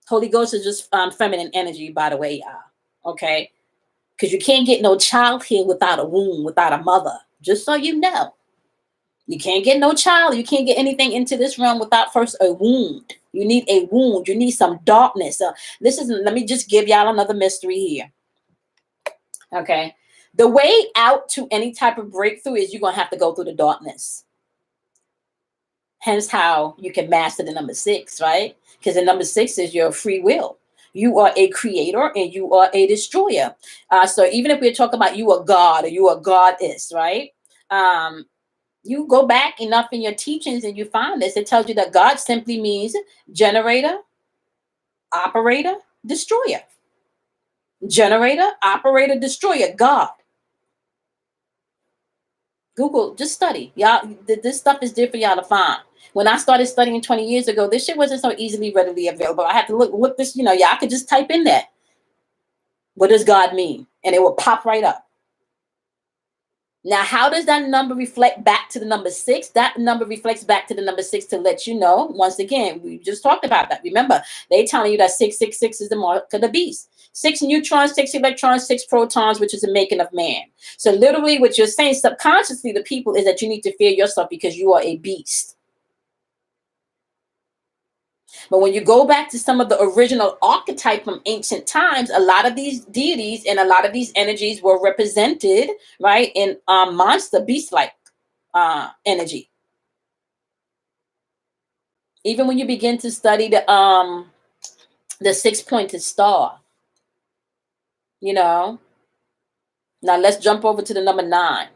Holy Ghost is just feminine energy, by the way, y'all. Okay? Because you can't get no child here without a womb, without a mother. Just so you know. You can't get no child. You can't get anything into this realm without first a wound. You need a wound. You need some darkness. Let me just give y'all another mystery here. Okay? The way out to any type of breakthrough is you're going to have to go through the darkness. Hence how you can master the number 6, right? Because the number 6 is your free will. You are a creator and you are a destroyer. So even if we're talking about you are God or you are goddess, right? You go back enough in your teachings and you find this. It tells you that God simply means generator, operator, destroyer. Generator, operator, destroyer, God. Google, just study. Y'all, this stuff is there for y'all to find. When I started studying 20 years ago, this shit wasn't so easily readily available. I had to look this, y'all could just type in that. What does God mean? And it will pop right up. Now, how does that number reflect back to the number 6? That number reflects back to the number 6 to let you know, once again, we just talked about that. Remember, they telling you that 666 is the mark of the beast. 6 neutrons, 6 electrons, 6 protons, which is the making of man. So literally what you're saying subconsciously to people is that you need to fear yourself because you are a beast. But when you go back to some of the original archetype from ancient times, a lot of these deities and a lot of these energies were represented, right, in monster beast-like energy. Even when you begin to study the 6-pointed star, Now let's jump over to the number 9.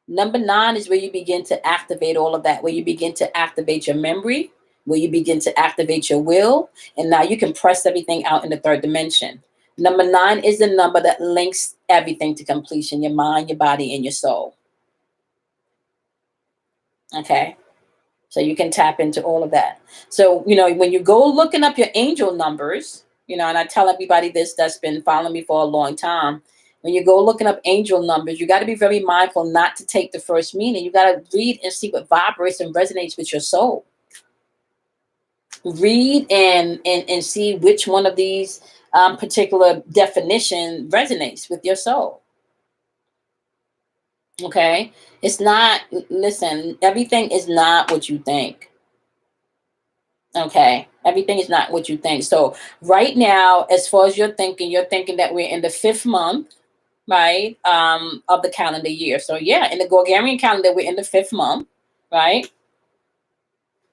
Number 9 is where you begin to activate all of that, where you begin to activate your memory, where you begin to activate your will, and now you can press everything out in the 3rd dimension. Number 9 is the number that links everything to completion, your mind, your body, and your soul. Okay? So you can tap into all of that. So, when you go looking up your angel numbers, and I tell everybody this that's been following me for a long time, when you go looking up angel numbers, you got to be very mindful not to take the first meaning. You got to read and see what vibrates and resonates with your soul. Read and see which one of these particular definition resonates with your soul. Okay? It's not, listen, everything is not what you think. Okay? Everything is not what you think. So right now, as far as you're thinking that we're in the 5th month, right, of the calendar year. So yeah, in the Gregorian calendar, we're in the 5th month, right?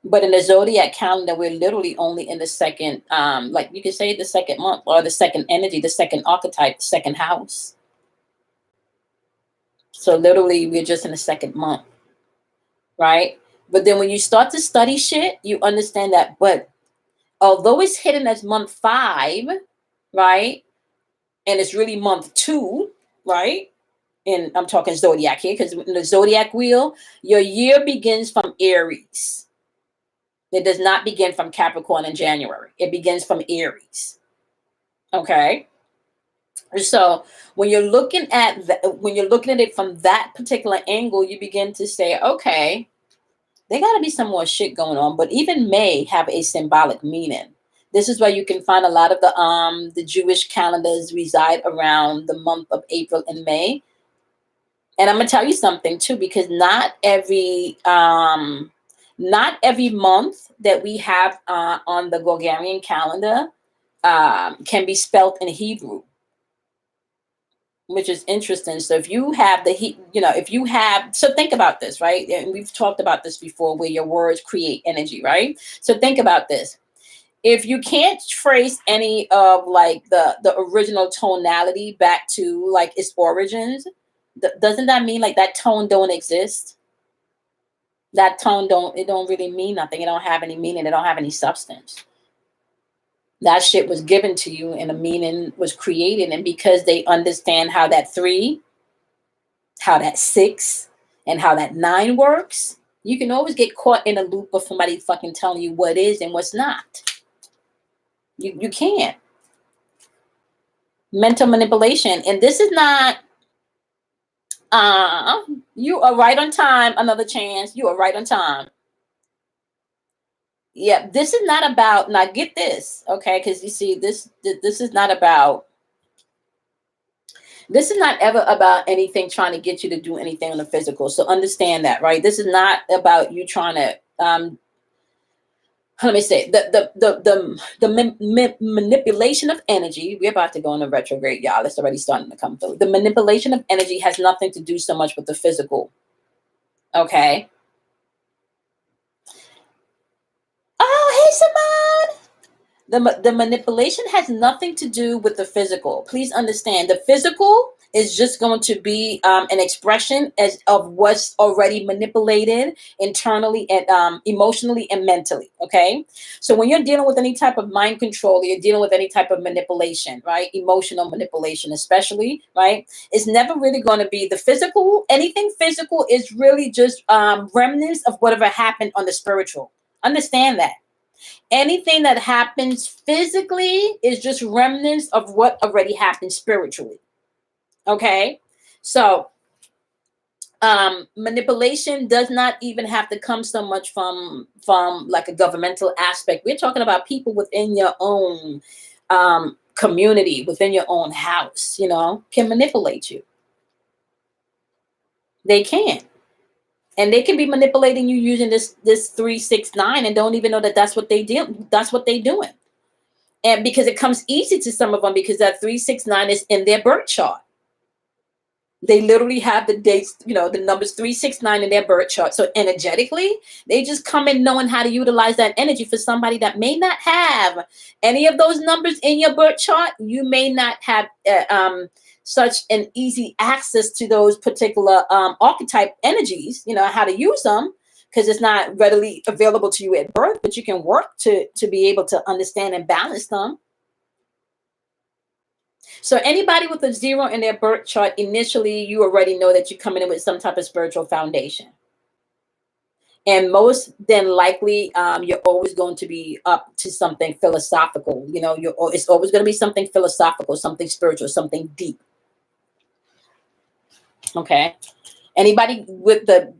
But in the zodiac calendar, we're literally only in the 2nd, like you could say the 2nd month or the 2nd energy, the 2nd archetype, the 2nd house. So literally we're just in the 2nd month, right? But then when you start to study shit, you understand that, but although it's hidden as month 5, right? And it's really month 2, right? And I'm talking zodiac here, because in the zodiac wheel, your year begins from Aries. It does not begin from Capricorn in January. It begins from Aries. Okay. So when you're looking at it from that particular angle, you begin to say, okay, there got to be some more shit going on. But even May have a symbolic meaning. This is where you can find a lot of the Jewish calendars reside around the month of April and May. And I'm gonna tell you something too, because not every month that we have on the Gregorian calendar can be spelt in Hebrew, which is interesting. So if you have so think about this, right? And we've talked about this before, where your words create energy, right? So think about this. If you can't trace any of like the original tonality back to like its origins, doesn't that mean like that tone don't exist? That tone don't really mean nothing. It don't have any meaning. It don't have any substance. That shit was given to you and a meaning was created. And because they understand how that 3, how that 6, and how that 9 works, you can always get caught in a loop of somebody fucking telling you what is and what's not. You can't. Mental manipulation. And this is not, you are right on time. Another chance. You are right on time. Yeah, this is not about, now get this, okay? Because you see, this is not about, this is not ever about anything trying to get you to do anything on the physical. So understand that, right? This is not about you trying to, let me say, the manipulation of energy. We're about to go into retrograde, y'all. It's already starting to come through. The manipulation of energy has nothing to do so much with the physical, okay? Simone. The manipulation has nothing to do with the physical. Please understand, the physical is just going to be an expression of what's already manipulated internally and emotionally and mentally. Okay, so when you're dealing with any type of mind control, you're dealing with any type of manipulation, right? Emotional manipulation, especially, right? It's never really going to be the physical. Anything physical is really just remnants of whatever happened on the spiritual. Understand that. Anything that happens physically is just remnants of what already happened spiritually. Okay, so manipulation does not even have to come so much from like a governmental aspect. We're talking about people within your own community, within your own house, can manipulate you. They can. And they can be manipulating you using this 369 and don't even know that that's what they do. That's what they're doing. And because it comes easy to some of them because that 369 is in their birth chart. They literally have the dates, the numbers 369 in their birth chart. So energetically, they just come in knowing how to utilize that energy. For somebody that may not have any of those numbers in your birth chart, you may not have such an easy access to those particular archetype energies, how to use them, because it's not readily available to you at birth, but you can work to be able to understand and balance them. So anybody with a 0 in their birth chart, initially, you already know that you're coming in with some type of spiritual foundation. And most than likely, you're always going to be up to something philosophical. It's always going to be something philosophical, something spiritual, something deep. Okay. Anybody with the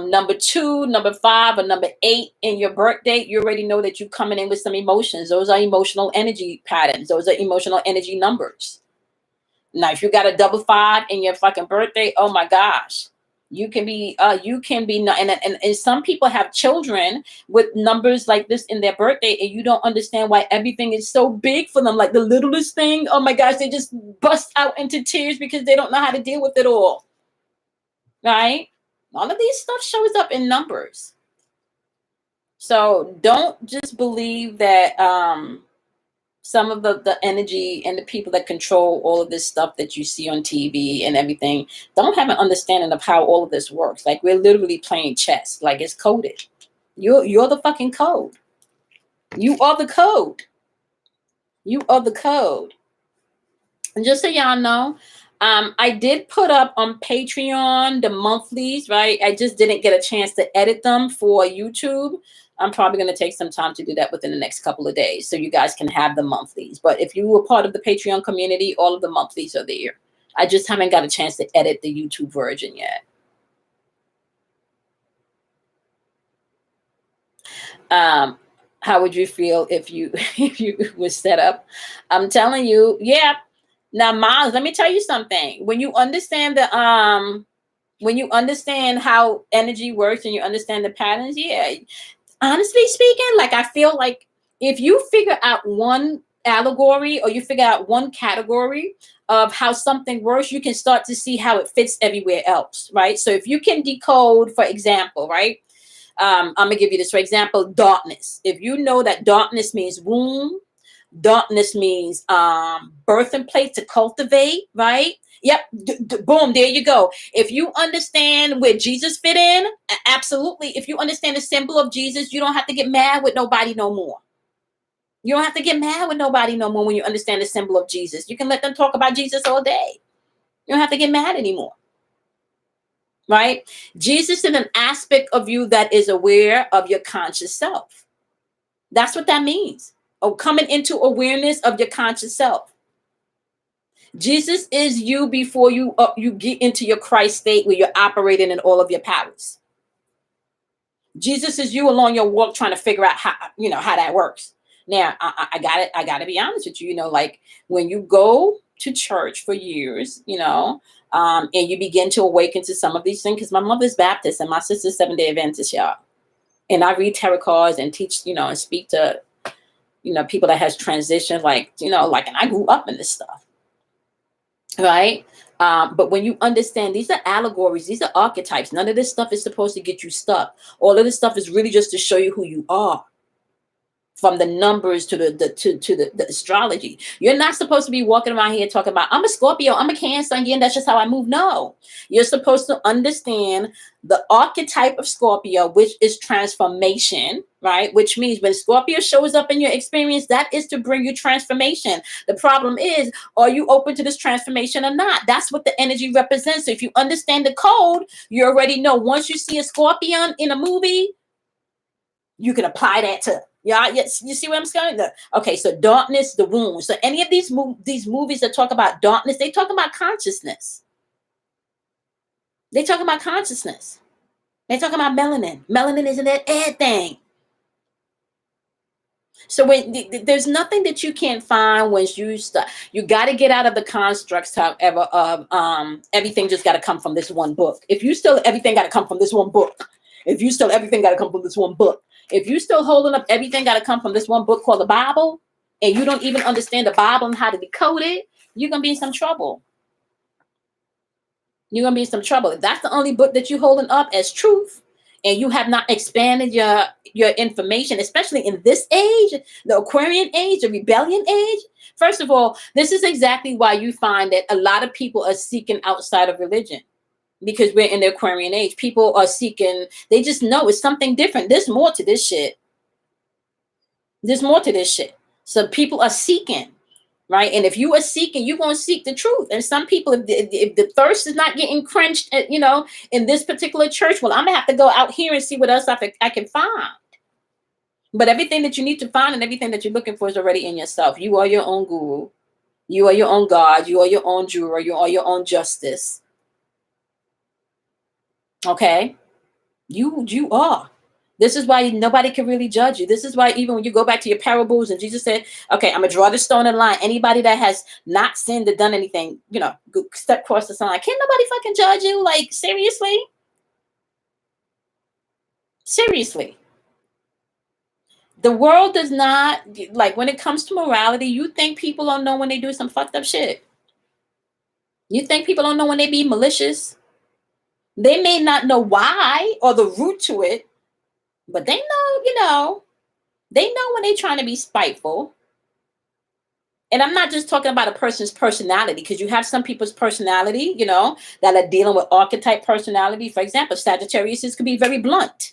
number 2, number 5, or number 8 in your birth date, you already know that you're coming in with some emotions. Those are emotional energy patterns. Those are emotional energy numbers. Now, if you got a 5 in your fucking birthday, oh my gosh, you can be, and some people have children with numbers like this in their birthday, and you don't understand why everything is so big for them. Like the littlest thing, oh my gosh, they just bust out into tears because they don't know how to deal with it all. Right? All of these stuff shows up in numbers. So don't just believe that some of the energy and the people that control all of this stuff that you see on TV and everything don't have an understanding of how all of this works. Like we're literally playing chess. Like it's coded. You're the fucking code. You are the code. You are the code. And just so y'all know, I did put up on Patreon the monthlies, right? I just didn't get a chance to edit them for YouTube. I'm probably going to take some time to do that within the next couple of days so you guys can have the monthlies. But if you were part of the Patreon community, all of the monthlies are there. I just haven't got a chance to edit the YouTube version yet. How would you feel if you was set up? I'm telling you, yeah. Now, Miles, let me tell you something. When you understand when you understand how energy works and you understand the patterns, yeah. Honestly speaking, like I feel like if you figure out one allegory or you figure out one category of how something works, you can start to see how it fits everywhere else, right? So if you can decode, for example, right? I'm gonna give you this, for example, darkness. If you know that darkness means womb, darkness means birthing place to cultivate, right? Yep. Boom. There you go. If you understand where Jesus fit in, absolutely. If you understand the symbol of Jesus, you don't have to get mad with nobody no more. You don't have to get mad with nobody no more when you understand the symbol of Jesus. You can let them talk about Jesus all day. You don't have to get mad anymore. Right? Jesus is an aspect of you that is aware of your conscious self. That's what that means. Oh, coming into awareness of your conscious self. Jesus is you before you get into your Christ state where you're operating in all of your powers. Jesus is you along your walk trying to figure out how that works. Now, I got to be honest with you. Like when you go to church for years, and you begin to awaken to some of these things, because my mother's Baptist and my sister's Seventh-day Adventist, y'all. And I read tarot cards and teach, and speak to, people that has transitioned, and I grew up in this stuff. Right. But when you understand, these are allegories, these are archetypes. None of this stuff is supposed to get you stuck. All of this stuff is really just to show you who you are. from the numbers to the astrology. You're not supposed to be walking around here talking about, I'm a Scorpio, I'm a Cancer, again, that's just how I move. No, you're supposed to understand the archetype of Scorpio, which is transformation, right? Which means when Scorpio shows up in your experience, that is to bring you transformation. The problem is, are you open to this transformation or not? That's what the energy represents. So if you understand the code, you already know once you see a Scorpion in a movie, you can apply that to, yeah, yes, you see what I'm saying? Okay, so darkness, the wound. So any of these movies that talk about darkness, they talk about consciousness. They talk about consciousness. They talk about melanin. Melanin is in that air thing. So when there's nothing that you can't find once you start, you got to get out of the constructs, however, of everything just got to come from this one book. If you still everything got to come from this one book. If you still everything got to come from this one book. If you still holding up everything got to come from this one book called the Bible, and you don't even understand the Bible and how to decode it, you're gonna be in some trouble. You're gonna be in some trouble. If that's the only book that you're holding up as truth, and you have not expanded your information, especially in this age, the Aquarian age, the rebellion age. First of all, this is exactly why you find that a lot of people are seeking outside of religion. Because we're in the Aquarian age. People are seeking, they just know it's something different. There's more to this shit. There's more to this shit. So people are seeking, right? And if you are seeking, you're going to seek the truth. And some people, if the thirst is not getting quenched, in this particular church, well, I'm going to have to go out here and see what else I can find. But everything that you need to find and everything that you're looking for is already in yourself. You are your own guru. You are your own God. You are your own juror. You are your own justice. Okay, you are. This is why nobody can really judge you. This is why even when you go back to your parables and Jesus said, okay, I'm gonna draw the stone in line. Anybody that has not sinned or done anything, step across the line. Can't nobody fucking judge you. Like, seriously? Seriously. The world does not, like, when it comes to morality, you think people don't know when they do some fucked up shit. You think people don't know when they be malicious. They may not know why or the root to it, but they know, they know when they're trying to be spiteful. And I'm not just talking about a person's personality, because you have some people's personality, that are dealing with archetype personality. For example, Sagittarius can be very blunt,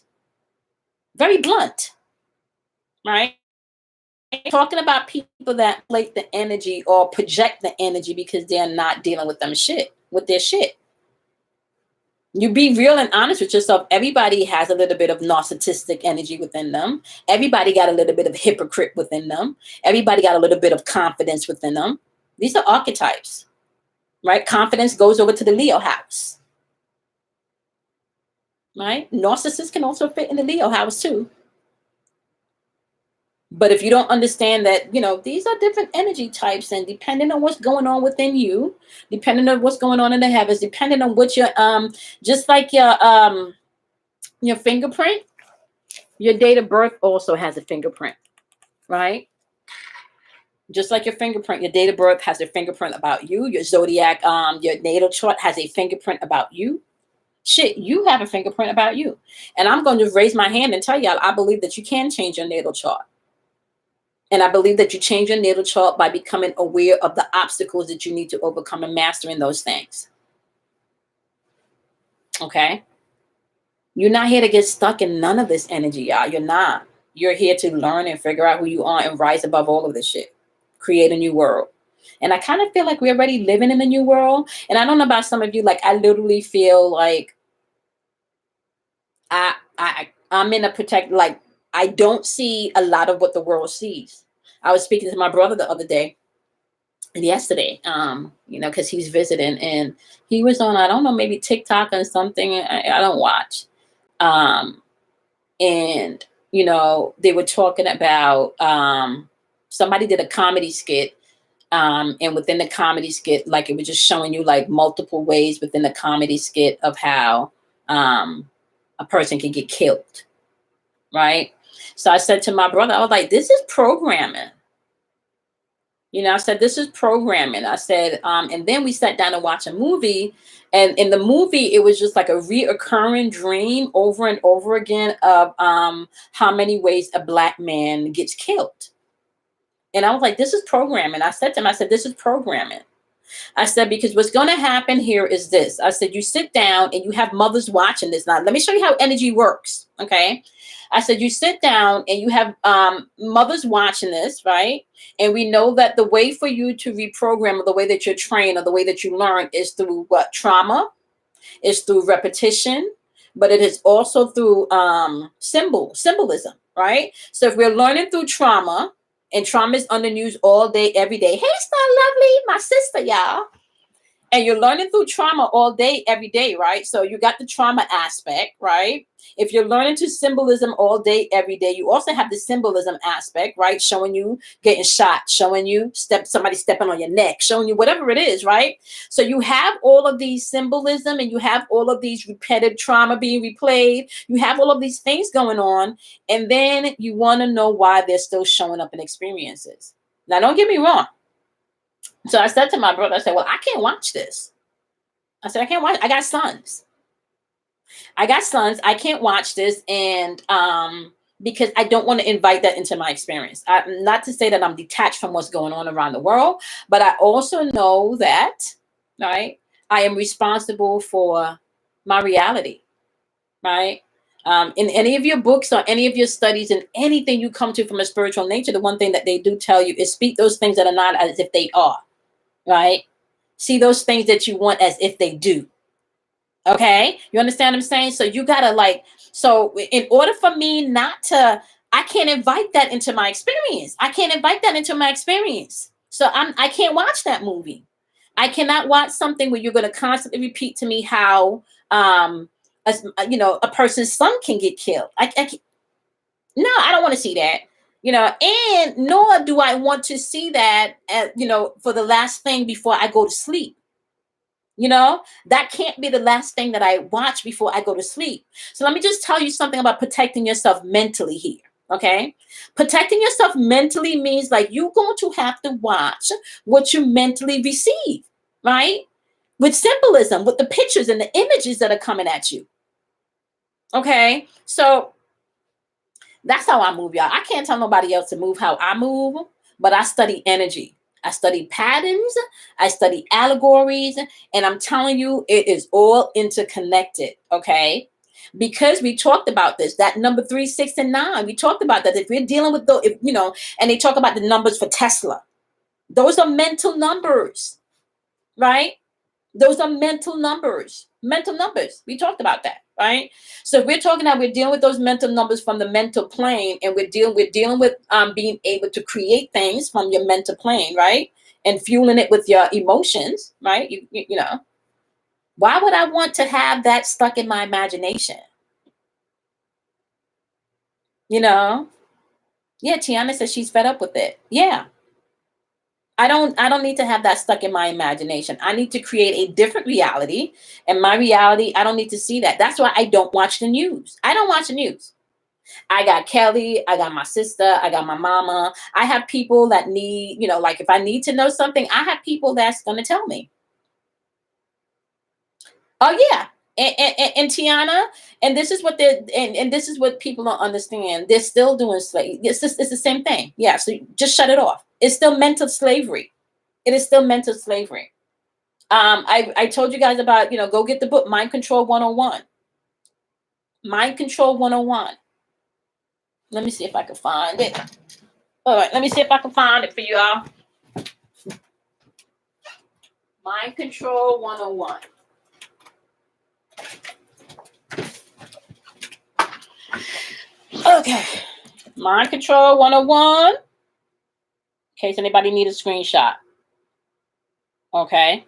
right? Talking about people that plate the energy or project the energy because they're not dealing with their shit. You be real and honest with yourself. Everybody has a little bit of narcissistic energy within them. Everybody got a little bit of hypocrite within them. Everybody got a little bit of confidence within them. These are archetypes, right? Confidence goes over to the Leo house, right? Narcissists can also fit in the Leo house too. But if you don't understand that, these are different energy types, and depending on what's going on within you, depending on what's going on in the heavens, depending on what just like your fingerprint, your date of birth also has a fingerprint, right? Just like your fingerprint, your date of birth has a fingerprint about you. Your zodiac, your natal chart has a fingerprint about you. Shit, you have a fingerprint about you. And I'm going to raise my hand and tell y'all, I believe that you can change your natal chart. And I believe that you change your natal chart by becoming aware of the obstacles that you need to overcome and mastering those things. Okay? You're not here to get stuck in none of this energy, y'all. You're not. You're here to learn and figure out who you are and rise above all of this shit. Create a new world. And I kind of feel like we're already living in a new world. And I don't know about some of you, like, I literally feel like I'm in a I don't see a lot of what the world sees. I was speaking to my brother the other day, yesterday, because he's visiting, and he was on, I don't know, maybe TikTok or something. I don't watch. And, they were talking about, somebody did a comedy skit. And within the comedy skit, like, it was just showing you like multiple ways within the comedy skit of how, a person can get killed. Right. So I said to my brother, I was like, this is programming. I said, this is programming. I said, and then we sat down to watch a movie. And in the movie, it was just like a reoccurring dream over and over again of how many ways a black man gets killed. And I was like, this is programming. I said to him, I said, this is programming. I said, because what's going to happen here is this. I said, you sit down and you have mothers watching this. Now, let me show you how energy works. Okay. I said, you sit down and you have mothers watching this, right? And we know that the way for you to reprogram, or the way that you're trained, or the way that you learn is through what? Trauma, is through repetition, but it is also through symbolism, right? So if we're learning through trauma, and trauma is on the news all day, every day. Hey, Star Lovely, my sister, y'all. And you're learning through trauma all day, every day, right? So you got the trauma aspect, right? If you're learning to symbolism all day, every day, you also have the symbolism aspect, right? Showing you getting shot, showing you somebody stepping on your neck, showing you whatever it is, right? So you have all of these symbolism, and you have all of these repetitive trauma being replayed. You have all of these things going on. And then you want to know why they're still showing up in experiences. Now, don't get me wrong. So I said to my brother, I said, well, I can't watch this. I said, I can't watch. I got sons. I can't watch this. And because I don't want to invite that into my experience. Not to say that I'm detached from what's going on around the world, but I also know that, right, I am responsible for my reality, right? In any of your books or any of your studies and anything you come to from a spiritual nature, the one thing that they do tell you is speak those things that are not as if they are. Right? See those things that you want as if they do. Okay? You understand what I'm saying? So you gotta so in order for me not to, I can't invite that into my experience. I can't invite that into my experience. So I can't watch that movie. I cannot watch something where you're gonna constantly repeat to me how a person's son can get killed. No, I don't want to see that. And nor do I want to see that, for the last thing before I go to sleep. That can't be the last thing that I watch before I go to sleep. So let me just tell you something about protecting yourself mentally here. Okay. Protecting yourself mentally means like you're going to have to watch what you mentally receive, right? With symbolism, with the pictures and the images that are coming at you. Okay. So that's how I move, y'all. I can't tell nobody else to move how I move, but I study energy. I study patterns. I study allegories. And I'm telling you, it is all interconnected. Okay. Because we talked about this, that number 3, 6, and 9. We talked about that. If we're dealing with and they talk about the numbers for Tesla, those are mental numbers, right? Those are mental numbers. Mental numbers. We talked about that, right? So if we're talking about we're dealing with those mental numbers from the mental plane, and we're dealing with being able to create things from your mental plane, right? And fueling it with your emotions, right? You know, why would I want to have that stuck in my imagination? Yeah, Tiana says she's fed up with it. Yeah. I don't need to have that stuck in my imagination. I need to create a different reality. And my reality, I don't need to see that. That's why I don't watch the news. I don't watch the news. I got Kelly, I got my sister, I got my mama. I have people that need, like if I need to know something, I have people that's going to tell me. Oh yeah. And Tiana, and this is what and this is what people don't understand. They're still doing slave. It's the same thing. Yeah. So just shut it off. It's still mental slavery. It is still mental slavery. I told you guys about, go get the book, Mind Control 101. Mind Control 101. Let me see if I can find it. All right, let me see if I can find it for you all. Mind Control 101. Okay. Mind Control 101. In case anybody need a screenshot. Okay.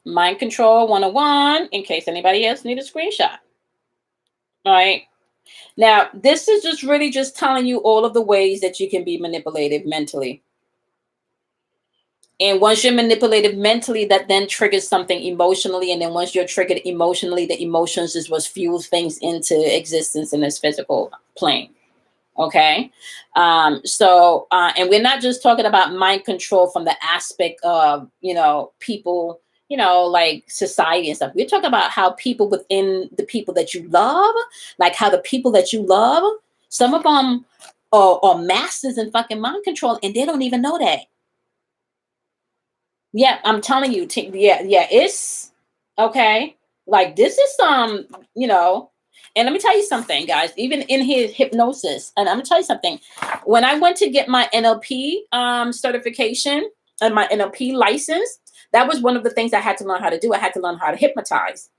Mind Control 101. In case anybody else need a screenshot. All right. Now, this is just telling you all of the ways that you can be manipulated mentally. And once you're manipulated mentally, that then triggers something emotionally. And then once you're triggered emotionally, the emotions is what fuels things into existence in this physical plane. Okay. And we're not just talking about mind control from the aspect of, people, like society and stuff. We're talking about how people within the people that you love, like how the people that you love, some of them are masters in fucking mind control and they don't even know that. Yeah, I'm telling you, yeah, it's okay. Like this is and let me tell you something, guys. Even in his hypnosis, and I'm gonna tell you something. When I went to get my NLP certification and my NLP license, that was one of the things I had to learn how to do. I had to learn how to hypnotize.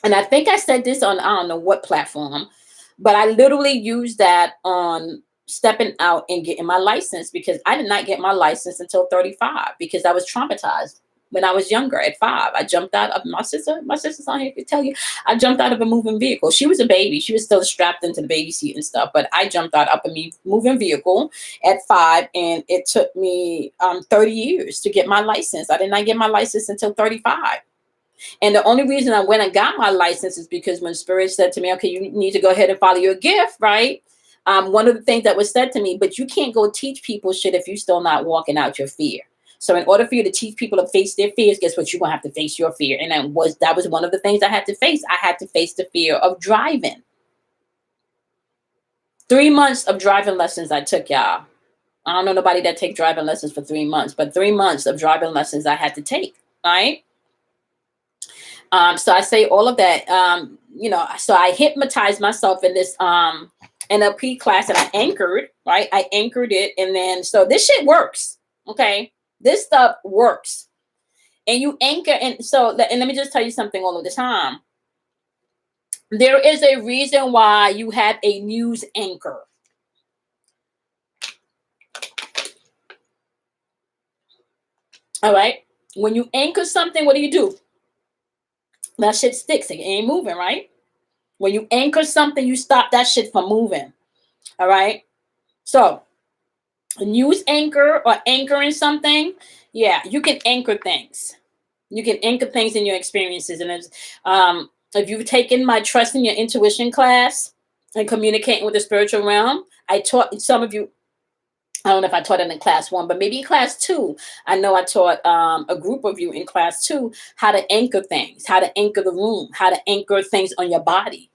And I think I said this on, I don't know what platform, but I literally used that on stepping out and getting my license, because I did not get my license until 35 because I was traumatized when I was younger. At 5, I jumped out of my sister's on here could tell you, I jumped out of a moving vehicle. She was a baby. She was still strapped into the baby seat and stuff, but I jumped out of a moving vehicle at 5, and it took me 30 years to get my license. I did not get my license until 35. And the only reason I went and got my license is because when Spirit said to me, okay, you need to go ahead and follow your gift, right? One of the things that was said to me, but you can't go teach people shit if you're still not walking out your fear. So in order for you to teach people to face their fears, guess what? You're going to have to face your fear. And that was one of the things I had to face. I had to face the fear of driving. 3 months of driving lessons I took, y'all. I don't know nobody that take driving lessons for 3 months, but 3 months of driving lessons I had to take, right? So I say all of that, so I hypnotized myself in this NLP class, and I anchored, right? I anchored it. And then, so this shit works. Okay. This stuff works. And you anchor. And let me just tell you something all of the time. There is a reason why you have a news anchor. All right. When you anchor something, what do? That shit sticks. It ain't moving, right? When you anchor something, you stop that shit from moving. All right. So a news anchor or anchoring something, yeah, you can anchor things. You can anchor things in your experiences. And if you've taken my Trust in Your Intuition class and Communicating with the Spiritual Realm, I taught some of you. I don't know if I taught it in class 1, but maybe in class 2. I know I taught a group of you in class 2 how to anchor things, how to anchor the room, how to anchor things on your body.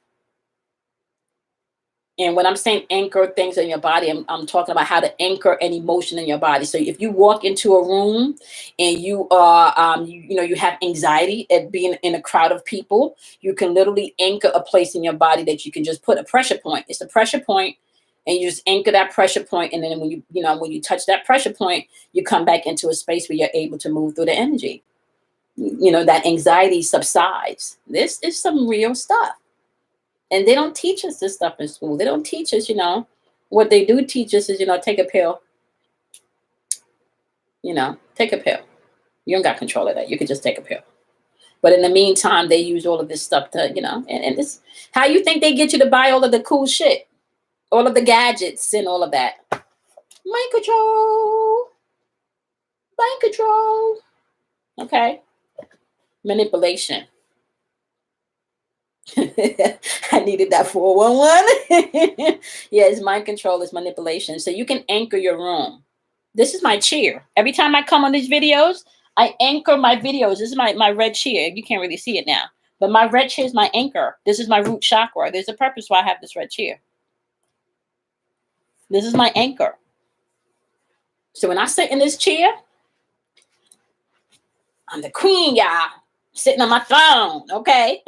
And when I'm saying anchor things in your body, I'm talking about how to anchor an emotion in your body. So if you walk into a room and you are, you have anxiety at being in a crowd of people, you can literally anchor a place in your body that you can just put a pressure point. It's a pressure point, and you just anchor that pressure point. And then when you touch that pressure point, you come back into a space where you're able to move through the energy. That anxiety subsides. This is some real stuff. And they don't teach us this stuff in school. They don't teach us, what they do teach us is, take a pill. Take a pill. You don't got control of that. You can just take a pill. But in the meantime, they use all of this stuff to, and this, how you think they get you to buy all of the cool shit, all of the gadgets and all of that? Mind control. Mind control. Okay. Manipulation. I needed that 411. Yeah, it's mind control, it's manipulation. So you can anchor your room. This is my chair. Every time I come on these videos, I anchor my videos. This is my red chair. You can't really see it now, but my red chair is my anchor. This is my root chakra. There's a purpose why I have this red chair. This is my anchor. So when I sit in this chair, I'm the queen, y'all. Sitting on my throne, okay?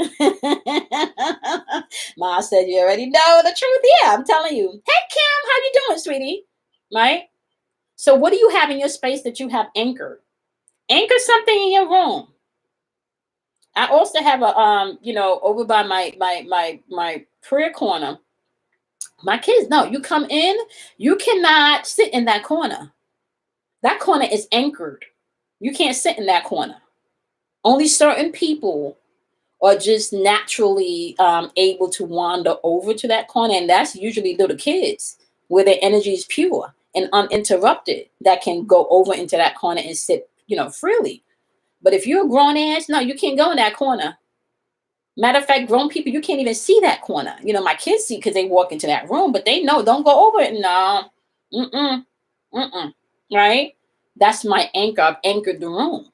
Ma said, you already know the truth. Yeah, I'm telling you. Hey, Kim, how you doing, sweetie? Right? So what do you have in your space that you have anchored? Anchor something in your room. I also have a, over by my prayer corner. My kids, no, you come in, you cannot sit in that corner. That corner is anchored. You can't sit in that corner. Only certain people are just naturally able to wander over to that corner. And that's usually little kids where their energy is pure and uninterrupted, that can go over into that corner and sit, freely. But if you're a grown ass, no, you can't go in that corner. Matter of fact, grown people, you can't even see that corner. My kids see because they walk into that room, but they know, don't go over it. No, mm-mm, mm-mm, right? That's my anchor. I've anchored the room.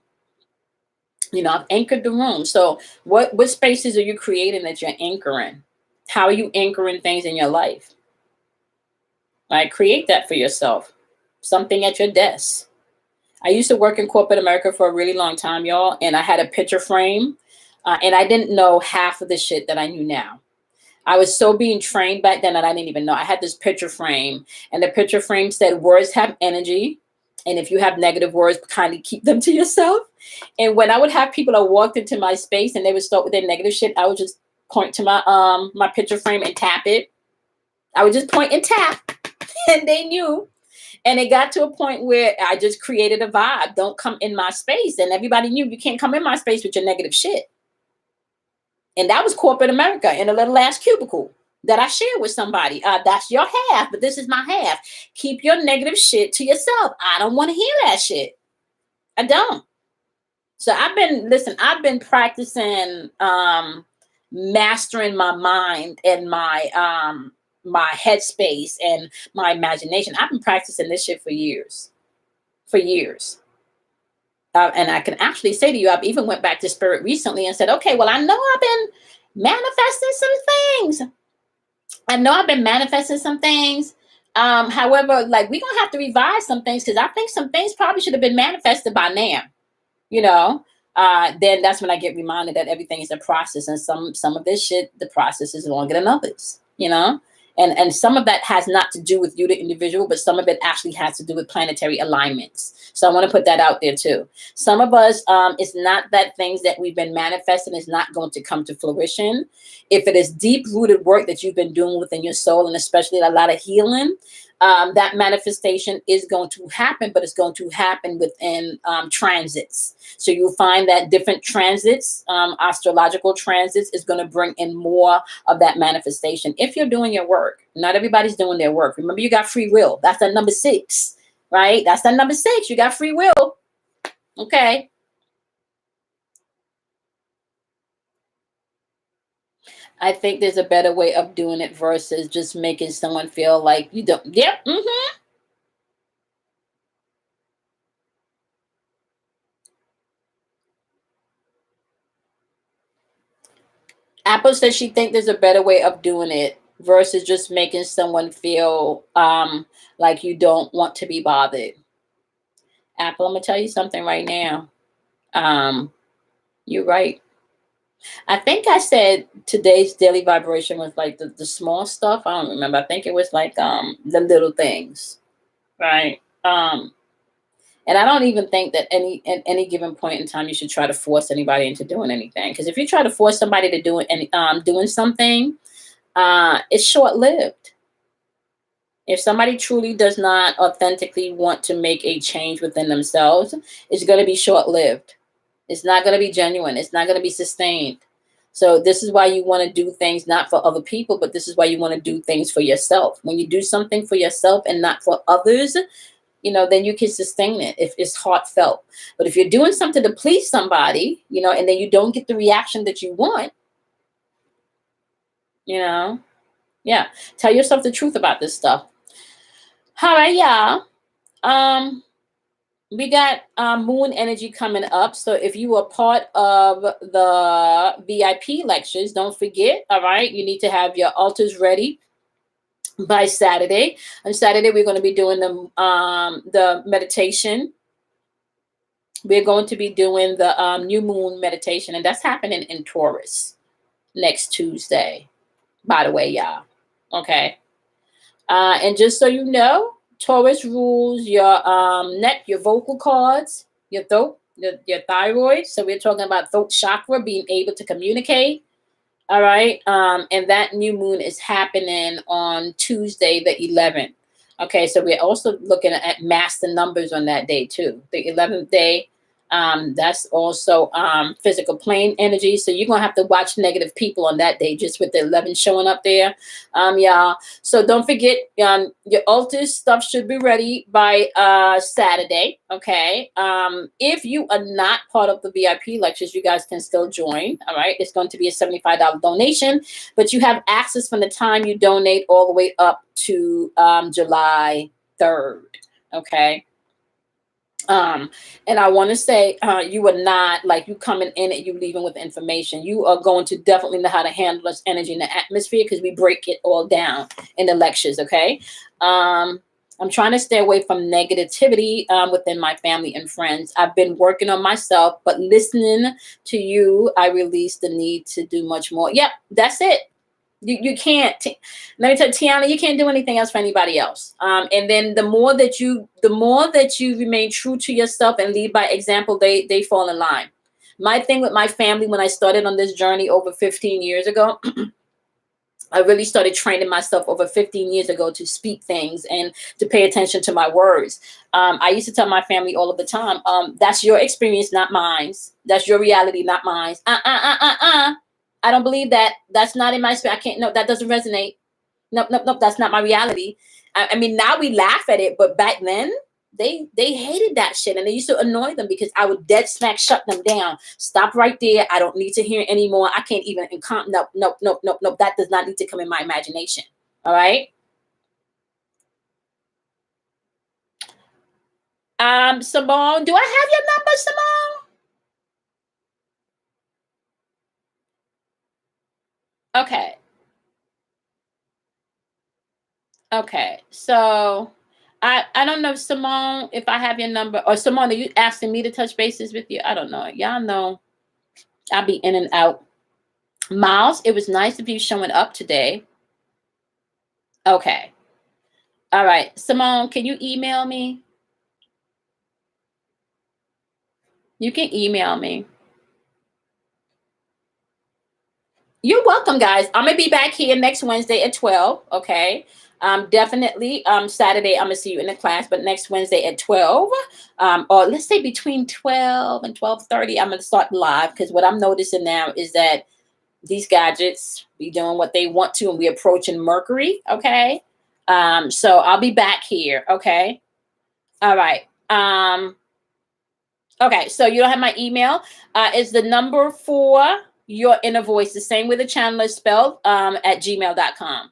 I've anchored the room. So what spaces are you creating that you're anchoring? How are you anchoring things in your life? Right? Create that for yourself. Something at your desk. I used to work in corporate America for a really long time, y'all, and I had a picture frame, and I didn't know half of the shit that I knew now. I was so being trained back then that I didn't even know. I had this picture frame, and the picture frame said, words have energy. And if you have negative words, kindly keep them to yourself. And when I would have people that walked into my space and they would start with their negative shit, I would just point to my picture frame and tap it. I would just point and tap, and they knew. And it got to a point where I just created a vibe. Don't come in my space. And everybody knew you can't come in my space with your negative shit. And that was corporate America in a little ass cubicle that I shared with somebody. That's your half, but this is my half. Keep your negative shit to yourself. I don't want to hear that shit. I don't. So I've been practicing mastering my mind and my headspace and my imagination. I've been practicing this shit for years. For years. And I can actually say to you, I've even went back to spirit recently and said, okay, well, I know I've been manifesting some things. However, like, we're going to have to revise some things because I think some things probably should have been manifested by now, then that's when I get reminded that everything is a process. And some of this shit, the process is longer than others, And some of that has not to do with you, the individual, but some of it actually has to do with planetary alignments. So I want to put that out there too. Some of us, it's not that things that we've been manifesting is not going to come to fruition. If it is deep-rooted work that you've been doing within your soul, and especially a lot of healing, that manifestation is going to happen, but it's going to happen within transits. So you'll find that different transits, astrological transits, is going to bring in more of that manifestation. If you're doing your work, not everybody's doing their work. Remember, you got free will. That's that number 6, right? That's that number 6. You got free will. Okay. I think there's a better way of doing it versus just making someone feel like you don't. Yep. Mm-hmm. Apple says she thinks there's a better way of doing it versus just making someone feel like you don't want to be bothered. Apple, I'm gonna tell you something right now. You're right. I think I said today's daily vibration was like the small stuff. I don't remember. I think it was like the little things, right? And I don't even think that at any given point in time you should try to force anybody into doing anything. Because if you try to force somebody to doing something, it's short lived. If somebody truly does not authentically want to make a change within themselves, it's going to be short lived. It's not going to be genuine. It's not going to be sustained. So this is why you want to do things not for other people, but this is why you want to do things for yourself. When you do something for yourself and not for others, then you can sustain it if it's heartfelt. But if you're doing something to please somebody, and then you don't get the reaction that you want, yeah, tell yourself the truth about this stuff. All right, y'all. We got moon energy coming up. So if you are part of the VIP lectures, don't forget, all right, you need to have your altars ready by Saturday. On Saturday, we're going to be doing the meditation. We're going to be doing the new moon meditation, and that's happening in Taurus next Tuesday, by the way, y'all. Okay. And just so you know, Taurus rules your neck, your vocal cords, your throat, your thyroid. So we're talking about throat chakra, being able to communicate. All right. And that new moon is happening on Tuesday, the 11th. Okay. So we're also looking at master numbers on that day too. The 11th day That's also physical plane energy. So you're gonna have to watch negative people on that day, just with the 11 showing up there. Y'all. So don't forget, your altars stuff should be ready by Saturday. Okay. If you are not part of the VIP lectures, you guys can still join. All right. It's going to be a $75 donation, but you have access from the time you donate all the way up to July 3rd. Okay. And I want to say, you are not like you coming in and you leaving with information. You are going to definitely know how to handle this energy in the atmosphere, because we break it all down in the lectures. Okay. I'm trying to stay away from negativity within my family and friends. I've been working on myself, but listening to you, I released the need to do much more. Yep, that's it. You can't. Let me tell you, Tiana, you can't do anything else for anybody else. And then the more that you remain true to yourself and lead by example, they fall in line. My thing with my family, when I started on this journey over 15 years ago, I really started training myself over 15 years ago to speak things and to pay attention to my words. I used to tell my family all of the time, that's your experience, not mine. That's your reality, not mine. I don't believe that. That's not in my spirit. I can't. No, that doesn't resonate. Nope. That's not my reality. I mean, now we laugh at it, but back then they hated that shit, and they used to annoy them because I would dead smack shut them down. Stop right there. I don't need to hear anymore. I can't even. Nope. That does not need to come in my imagination. All right. Simone, do I have your number, Simone? Okay. Okay. So I don't know, Simone, if I have your number, or Simone, are you asking me to touch bases with you? I don't know. Y'all know I'll be in and out. Miles, it was nice of you showing up today. Okay. All right. Simone, can you email me? You can email me. You're welcome, guys. I'm gonna be back here next Wednesday at 12. Okay. Definitely. Saturday, I'm gonna see you in the class, but next Wednesday at 12. Or let's say between 12 and 12:30, I'm gonna start live, because what I'm noticing now is that these gadgets be doing what they want to, and we're approaching Mercury. Okay. So I'll be back here. Okay. All right. Okay, so you don't have my email. Is the number for your inner voice the same way the channel is spelled, at gmail.com.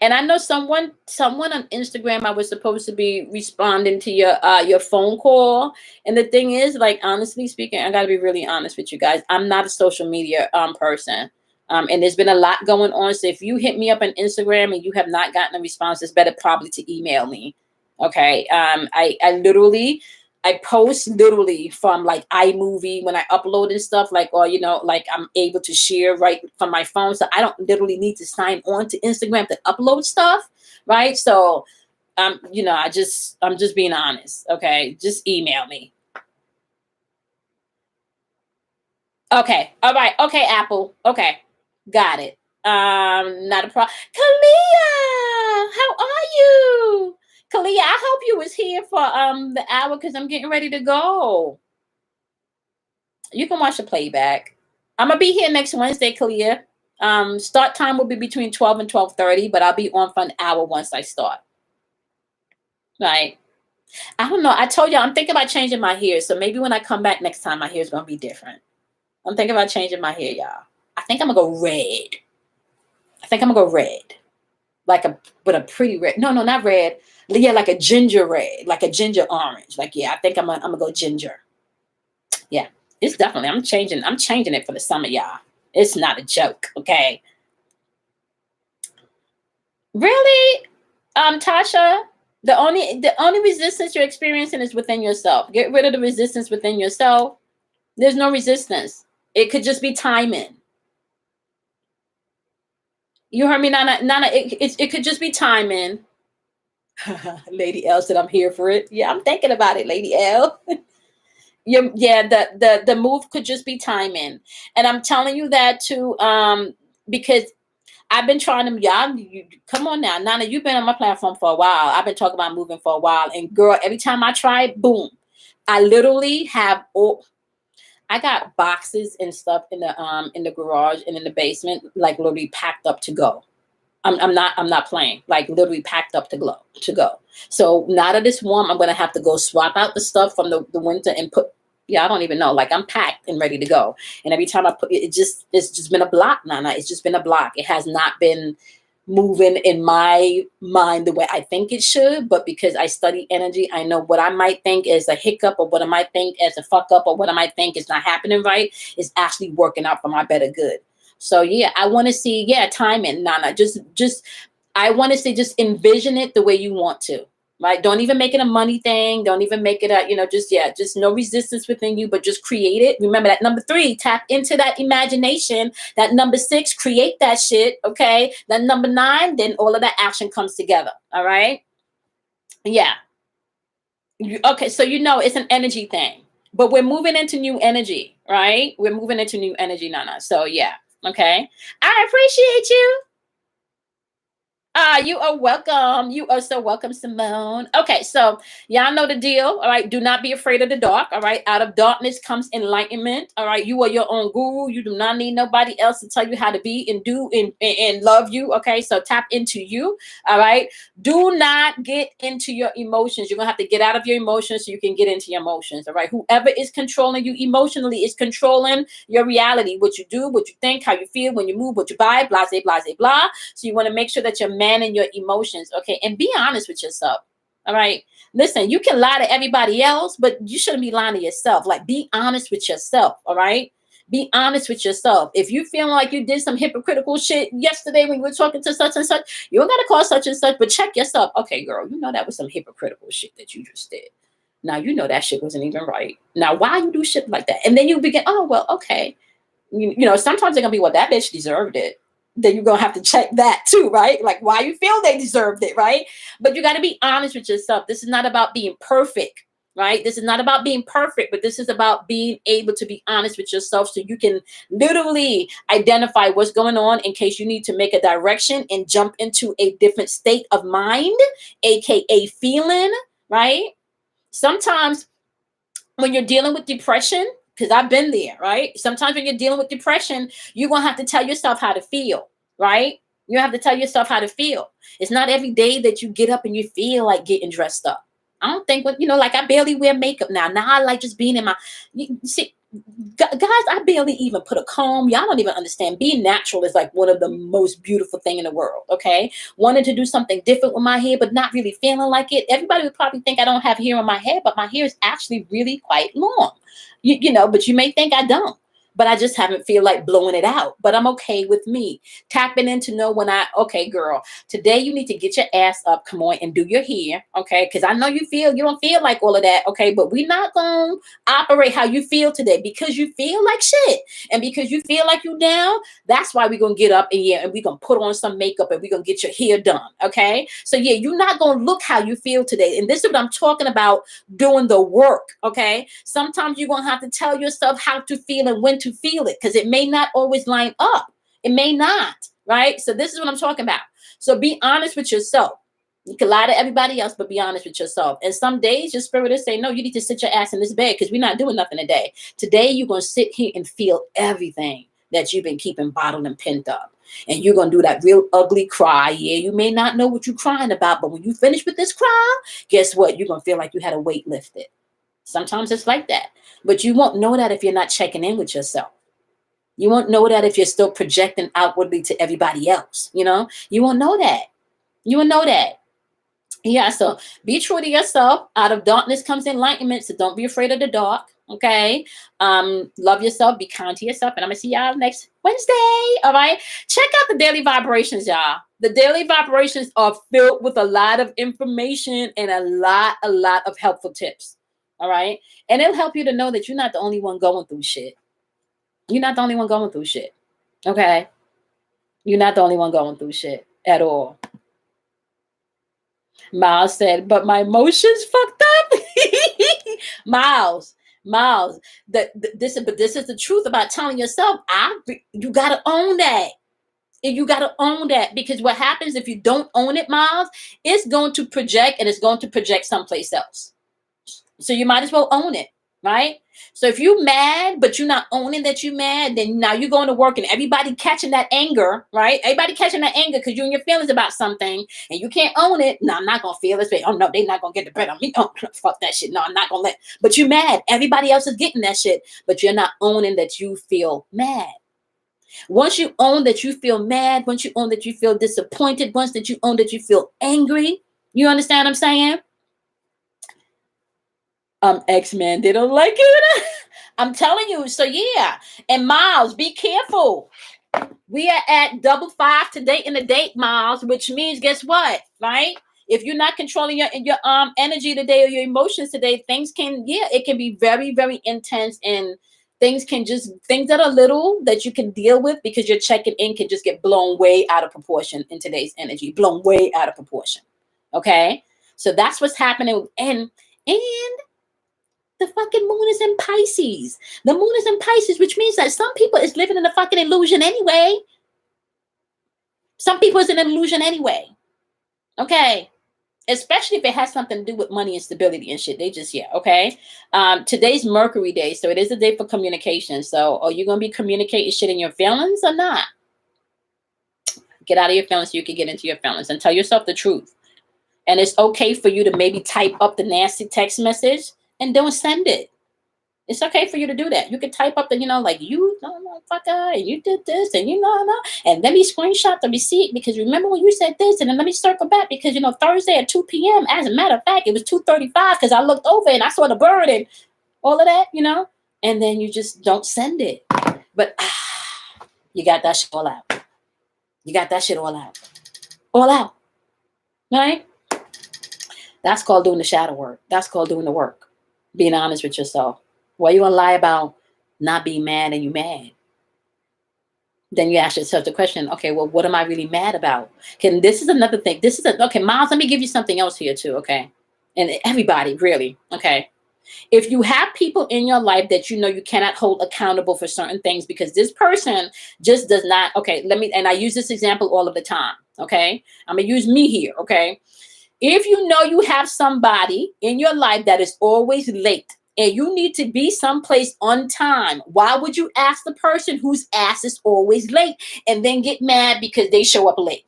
And I know someone on Instagram, I was supposed to be responding to your phone call. And the thing is, like, honestly speaking, I gotta be really honest with you guys. I'm not a social media person. And there's been a lot going on. So if you hit me up on Instagram and you have not gotten a response, it's better probably to email me. Okay. I post literally from like iMovie when I upload and stuff, like, or, like I'm able to share right from my phone. So I don't literally need to sign on to Instagram to upload stuff. Right. So, I'm just being honest. Okay. Just email me. Okay. All right. Okay. Apple. Okay. Got it. Not a problem. Kalia, how are you? Kalia, I hope you was here for the hour, because I'm getting ready to go. You can watch the playback. I'm gonna be here next Wednesday, Kalia. Start time will be between 12 and 12:30, but I'll be on for an hour once I start. Right. I don't know. I told you I'm thinking about changing my hair. So maybe when I come back next time, my hair is gonna be different. I'm thinking about changing my hair, y'all. I think I'm gonna go red. Like with a pretty red. No, not red. Yeah, like a ginger red, like a ginger orange. Like, yeah, I think I'm gonna go ginger. Yeah, it's definitely. I'm changing it for the summer, y'all. It's not a joke, okay? Really, Tasha. The only resistance you're experiencing is within yourself. Get rid of the resistance within yourself. There's no resistance. It could just be timing. You heard me, Nana. Nana, it could just be timing. Lady L said, I'm here for it. Yeah, I'm thinking about it, Lady L. Yeah, the move could just be timing. And I'm telling you that too, because I've been trying to, y'all, come on now. Nana, you've been on my platform for a while. I've been talking about moving for a while. And girl, every time I try it, boom. I literally have all. I got boxes and stuff in the garage and in the basement, like literally packed up to go. I'm not playing. Like literally packed up to go. So now that it's warm, I'm gonna have to go swap out the stuff from the winter and put. Yeah, I don't even know. Like I'm packed and ready to go. And every time I put it, it's just been a block, Nana. It's just been a block. It has not been moving in my mind the way I think it should. But because I study energy, I know what I might think is a hiccup, or what I might think as a fuck up, or what I might think is not happening right is actually working out for my better good. So yeah, I want to see, yeah, timing, Nana. Just I want to say, just envision it the way you want to. Right? Don't even make it a money thing. Don't even make it a, just, yeah, just no resistance within you, but just create it. Remember that number 3, tap into that imagination. That number 6, create that shit. Okay. That number 9, then all of that action comes together. All right. Yeah. Okay. So, it's an energy thing, but we're moving into new energy, right? We're moving into new energy, Nana. So yeah. Okay. I appreciate you. You are welcome. You are so welcome, Simone. Okay, so y'all know the deal. All right. Do not be afraid of the dark. All right. Out of darkness comes enlightenment. All right. You are your own guru. You do not need nobody else to tell you how to be and do and love you. Okay. So tap into you. All right. Do not get into your emotions. You're gonna have to get out of your emotions so you can get into your emotions. All right. Whoever is controlling you emotionally is controlling your reality. What you do, what you think, how you feel, when you move, what you buy, blah, blah, blah, blah. So you want to make sure that you're managing your emotions, okay? And be honest with yourself. All right. Listen, you can lie to everybody else, but you shouldn't be lying to yourself. Like, be honest with yourself. All right. Be honest with yourself. If you feel like you did some hypocritical shit yesterday when you were talking to such and such, you don't got to call such and such, but check yourself. Okay, girl, that was some hypocritical shit that you just did. Now, that shit wasn't even right. Now, why you do shit like that? And then you begin, oh, well, okay. Sometimes they're going to be, well, that bitch deserved it. Then you're going to have to check that too, right? Like, why you feel they deserved it, right? But you got to be honest with yourself. This is not about being perfect, right? This is not about being perfect, but this is about being able to be honest with yourself so you can literally identify what's going on in case you need to make a direction and jump into a different state of mind, aka feeling, right? Sometimes when you're dealing with depression, because I've been there, right? Sometimes when you're dealing with depression, you're going to have to tell yourself how to feel, right? You have to tell yourself how to feel. It's not every day that you get up and you feel like getting dressed up. I don't think, like I barely wear makeup now. Now I like just being in my, you see, guys, I barely even put a comb. Y'all don't even understand. Being natural is like one of the most beautiful thing in the world. Okay. Wanted to do something different with my hair, but not really feeling like it. Everybody would probably think I don't have hair on my head, but my hair is actually really quite long. But you may think I don't. But I just haven't feel like blowing it out. But I'm okay with me. Tapping in to know when okay, girl, today you need to get your ass up, come on, and do your hair, okay? Because I know you don't feel like all of that, okay? But we're not going to operate how you feel today because you feel like shit. And because you feel like you down, that's why we're going to get up and we're going to put on some makeup and we're going to get your hair done, okay? So, yeah, you're not going to look how you feel today. And this is what I'm talking about, doing the work, okay? Sometimes you're going to have to tell yourself how to feel and when to feel it because it may not always line up. It may not, right? So this is what I'm talking about. So be honest with yourself. You can lie to everybody else, but be honest with yourself. And some days your spirit is saying, no, you need to sit your ass in this bed because we're not doing nothing today. Today, you're going to sit here and feel everything that you've been keeping bottled and pent up. And you're going to do that real ugly cry. Yeah, you may not know what you're crying about, but when you finish with this cry, guess what? You're going to feel like you had a weight lifted. Sometimes it's like that. But you won't know that if you're not checking in with yourself. You won't know that if you're still projecting outwardly to everybody else. You won't know that. You won't know that. Yeah, so be true to yourself. Out of darkness comes enlightenment. So don't be afraid of the dark. Okay. Love yourself. Be kind to yourself. And I'm going to see y'all next Wednesday. All right. Check out the daily vibrations, y'all. The daily vibrations are filled with a lot of information and a lot of helpful tips. All right. And it'll help you to know that you're not the only one going through shit. You're not the only one going through shit. Okay. You're not the only one going through shit at all. Miles said, but my emotions fucked up. Miles, this is the truth about telling yourself, you got to own that. You got to own that because what happens if you don't own it, Miles, it's going to project and it's going to project someplace else. So you might as well own it, right? So if you mad, but you're not owning that you mad, then now you're going to work and everybody catching that anger, right? Everybody catching that anger because you're in your feelings about something and you can't own it. No, I'm not going to feel this way. Oh, no, they're not going to get the bread on me. Oh, fuck that shit. No, I'm not going to let. But you're mad. Everybody else is getting that shit, but you're not owning that you feel mad. Once you own that you feel mad, once you own that you feel disappointed, once that you own that you feel angry, you understand what I'm saying? X-Men, they don't like it. I'm telling you. So yeah. And Miles, be careful. We are at 5 today in the date, Miles, which means guess what? Right? If you're not controlling your energy today or your emotions today, things can, yeah, it can be very, very intense, and things that are little that you can deal with because you're checking in can just get blown way out of proportion in today's energy, blown way out of proportion. Okay. So that's what's happening. And the fucking moon is in Pisces. The moon is in Pisces, which means that some people is living in a fucking illusion anyway. Some people is in an illusion anyway. Okay. Especially if it has something to do with money and stability and shit. They just, yeah, okay. Today's Mercury day, so it is a day for communication. So are you going to be communicating shit in your feelings or not? Get out of your feelings so you can get into your feelings and tell yourself the truth. And it's okay for you to maybe type up the nasty text message and don't send it. It's okay for you to do that. You can type up the, like, you motherfucker, and you did this, and and let me screenshot the receipt because remember when you said this, and then let me circle back because, Thursday at 2 p.m., as a matter of fact, it was 2:35 because I looked over and I saw the bird and all of that, and then you just don't send it. But you got that shit all out. You got that shit all out. All out. Right? That's called doing the shadow work. That's called doing the work. Being honest with yourself. Why you gonna lie about not being mad and you mad? Then you ask yourself the question, okay, well, what am I really mad about? This is another thing. Okay, Miles, let me give you something else here too, okay? And everybody, really, okay? If you have people in your life that you cannot hold accountable for certain things because this person just does not, okay, and I use this example all of the time, okay? I'm gonna use me here, okay? If you have somebody in your life that is always late, and you need to be someplace on time, why would you ask the person whose ass is always late and then get mad because they show up late?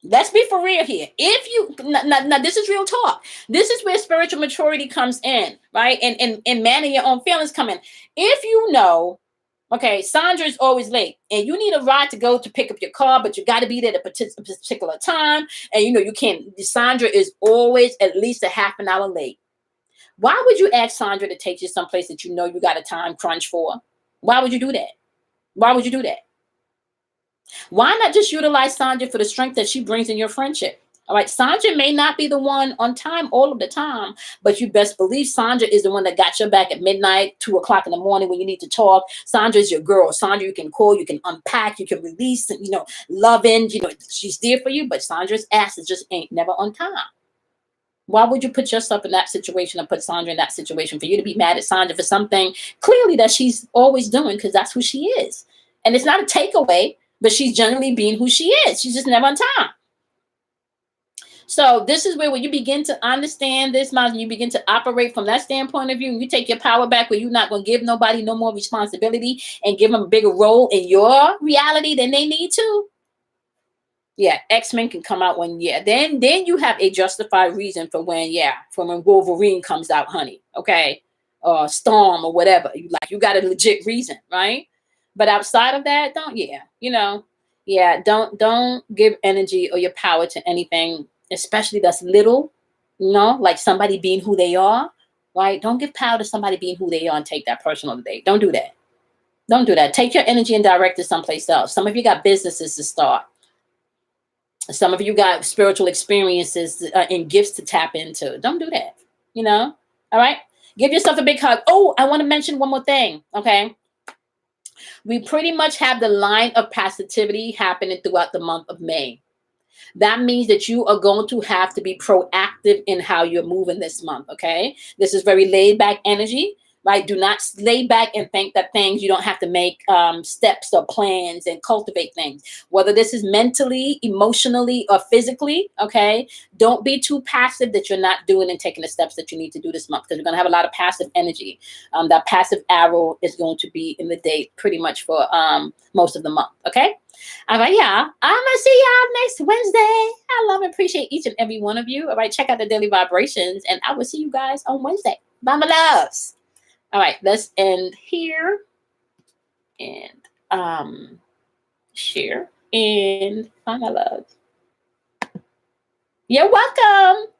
Let's be for real here. If you now this is real talk. This is where spiritual maturity comes in, right? And managing your own feelings come in. If okay, Sandra is always late, and you need a ride to go to pick up your car, but you got to be there at a particular time, and you can't. Sandra is always at least a half an hour late. Why would you ask Sandra to take you someplace that you got a time crunch for? Why would you do that? Why would you do that? Why not just utilize Sandra for the strength that she brings in your friendship? All right, Sandra may not be the one on time all of the time, but you best believe Sandra is the one that got your back at midnight, 2 o'clock in the morning when you need to talk. Sandra is your girl. Sandra, you can call, you can unpack, you can release, love in, she's there for you, but Sandra's ass is just ain't never on time. Why would you put yourself in that situation and put Sandra in that situation for you to be mad at Sandra for something clearly that she's always doing because that's who she is? And it's not a takeaway, but she's generally being who she is. She's just never on time. So this is where when you begin to understand this, Miles, and you begin to operate from that standpoint of view, and you take your power back where you're not going to give nobody no more responsibility and give them a bigger role in your reality than they need to. Yeah, X-Men can come out when, then you have a justified reason for when Wolverine comes out, honey, okay? Or Storm or whatever. You got a legit reason, right? But outside of that, don't give energy or your power to anything, especially that's little, like somebody being who they are, right? Don't give power to somebody being who they are and take that personal today. Don't do that. Don't do that. Take your energy and direct it someplace else. Some of you got businesses to start. Some of you got spiritual experiences and gifts to tap into. Don't do that. All right? Give yourself a big hug. Oh, I want to mention one more thing, okay? We pretty much have the line of positivity happening throughout the month of May. That means that you are going to have to be proactive in how you're moving this month, okay? This is very laid back energy, right? Do not lay back and think that things you don't have to make steps or plans and cultivate things, whether this is mentally, emotionally, or physically. Okay, don't be too passive that you're not doing and taking the steps that you need to do this month, because you're going to have a lot of passive energy. That passive arrow is going to be in the day pretty much for most of the month. Okay. All right, y'all. I'm gonna see y'all next Wednesday. I love and appreciate each and every one of you. All right, check out the daily vibrations, and I will see you guys on Wednesday. Bye, my loves. All right, let's end here and share and bye, my loves. You're welcome.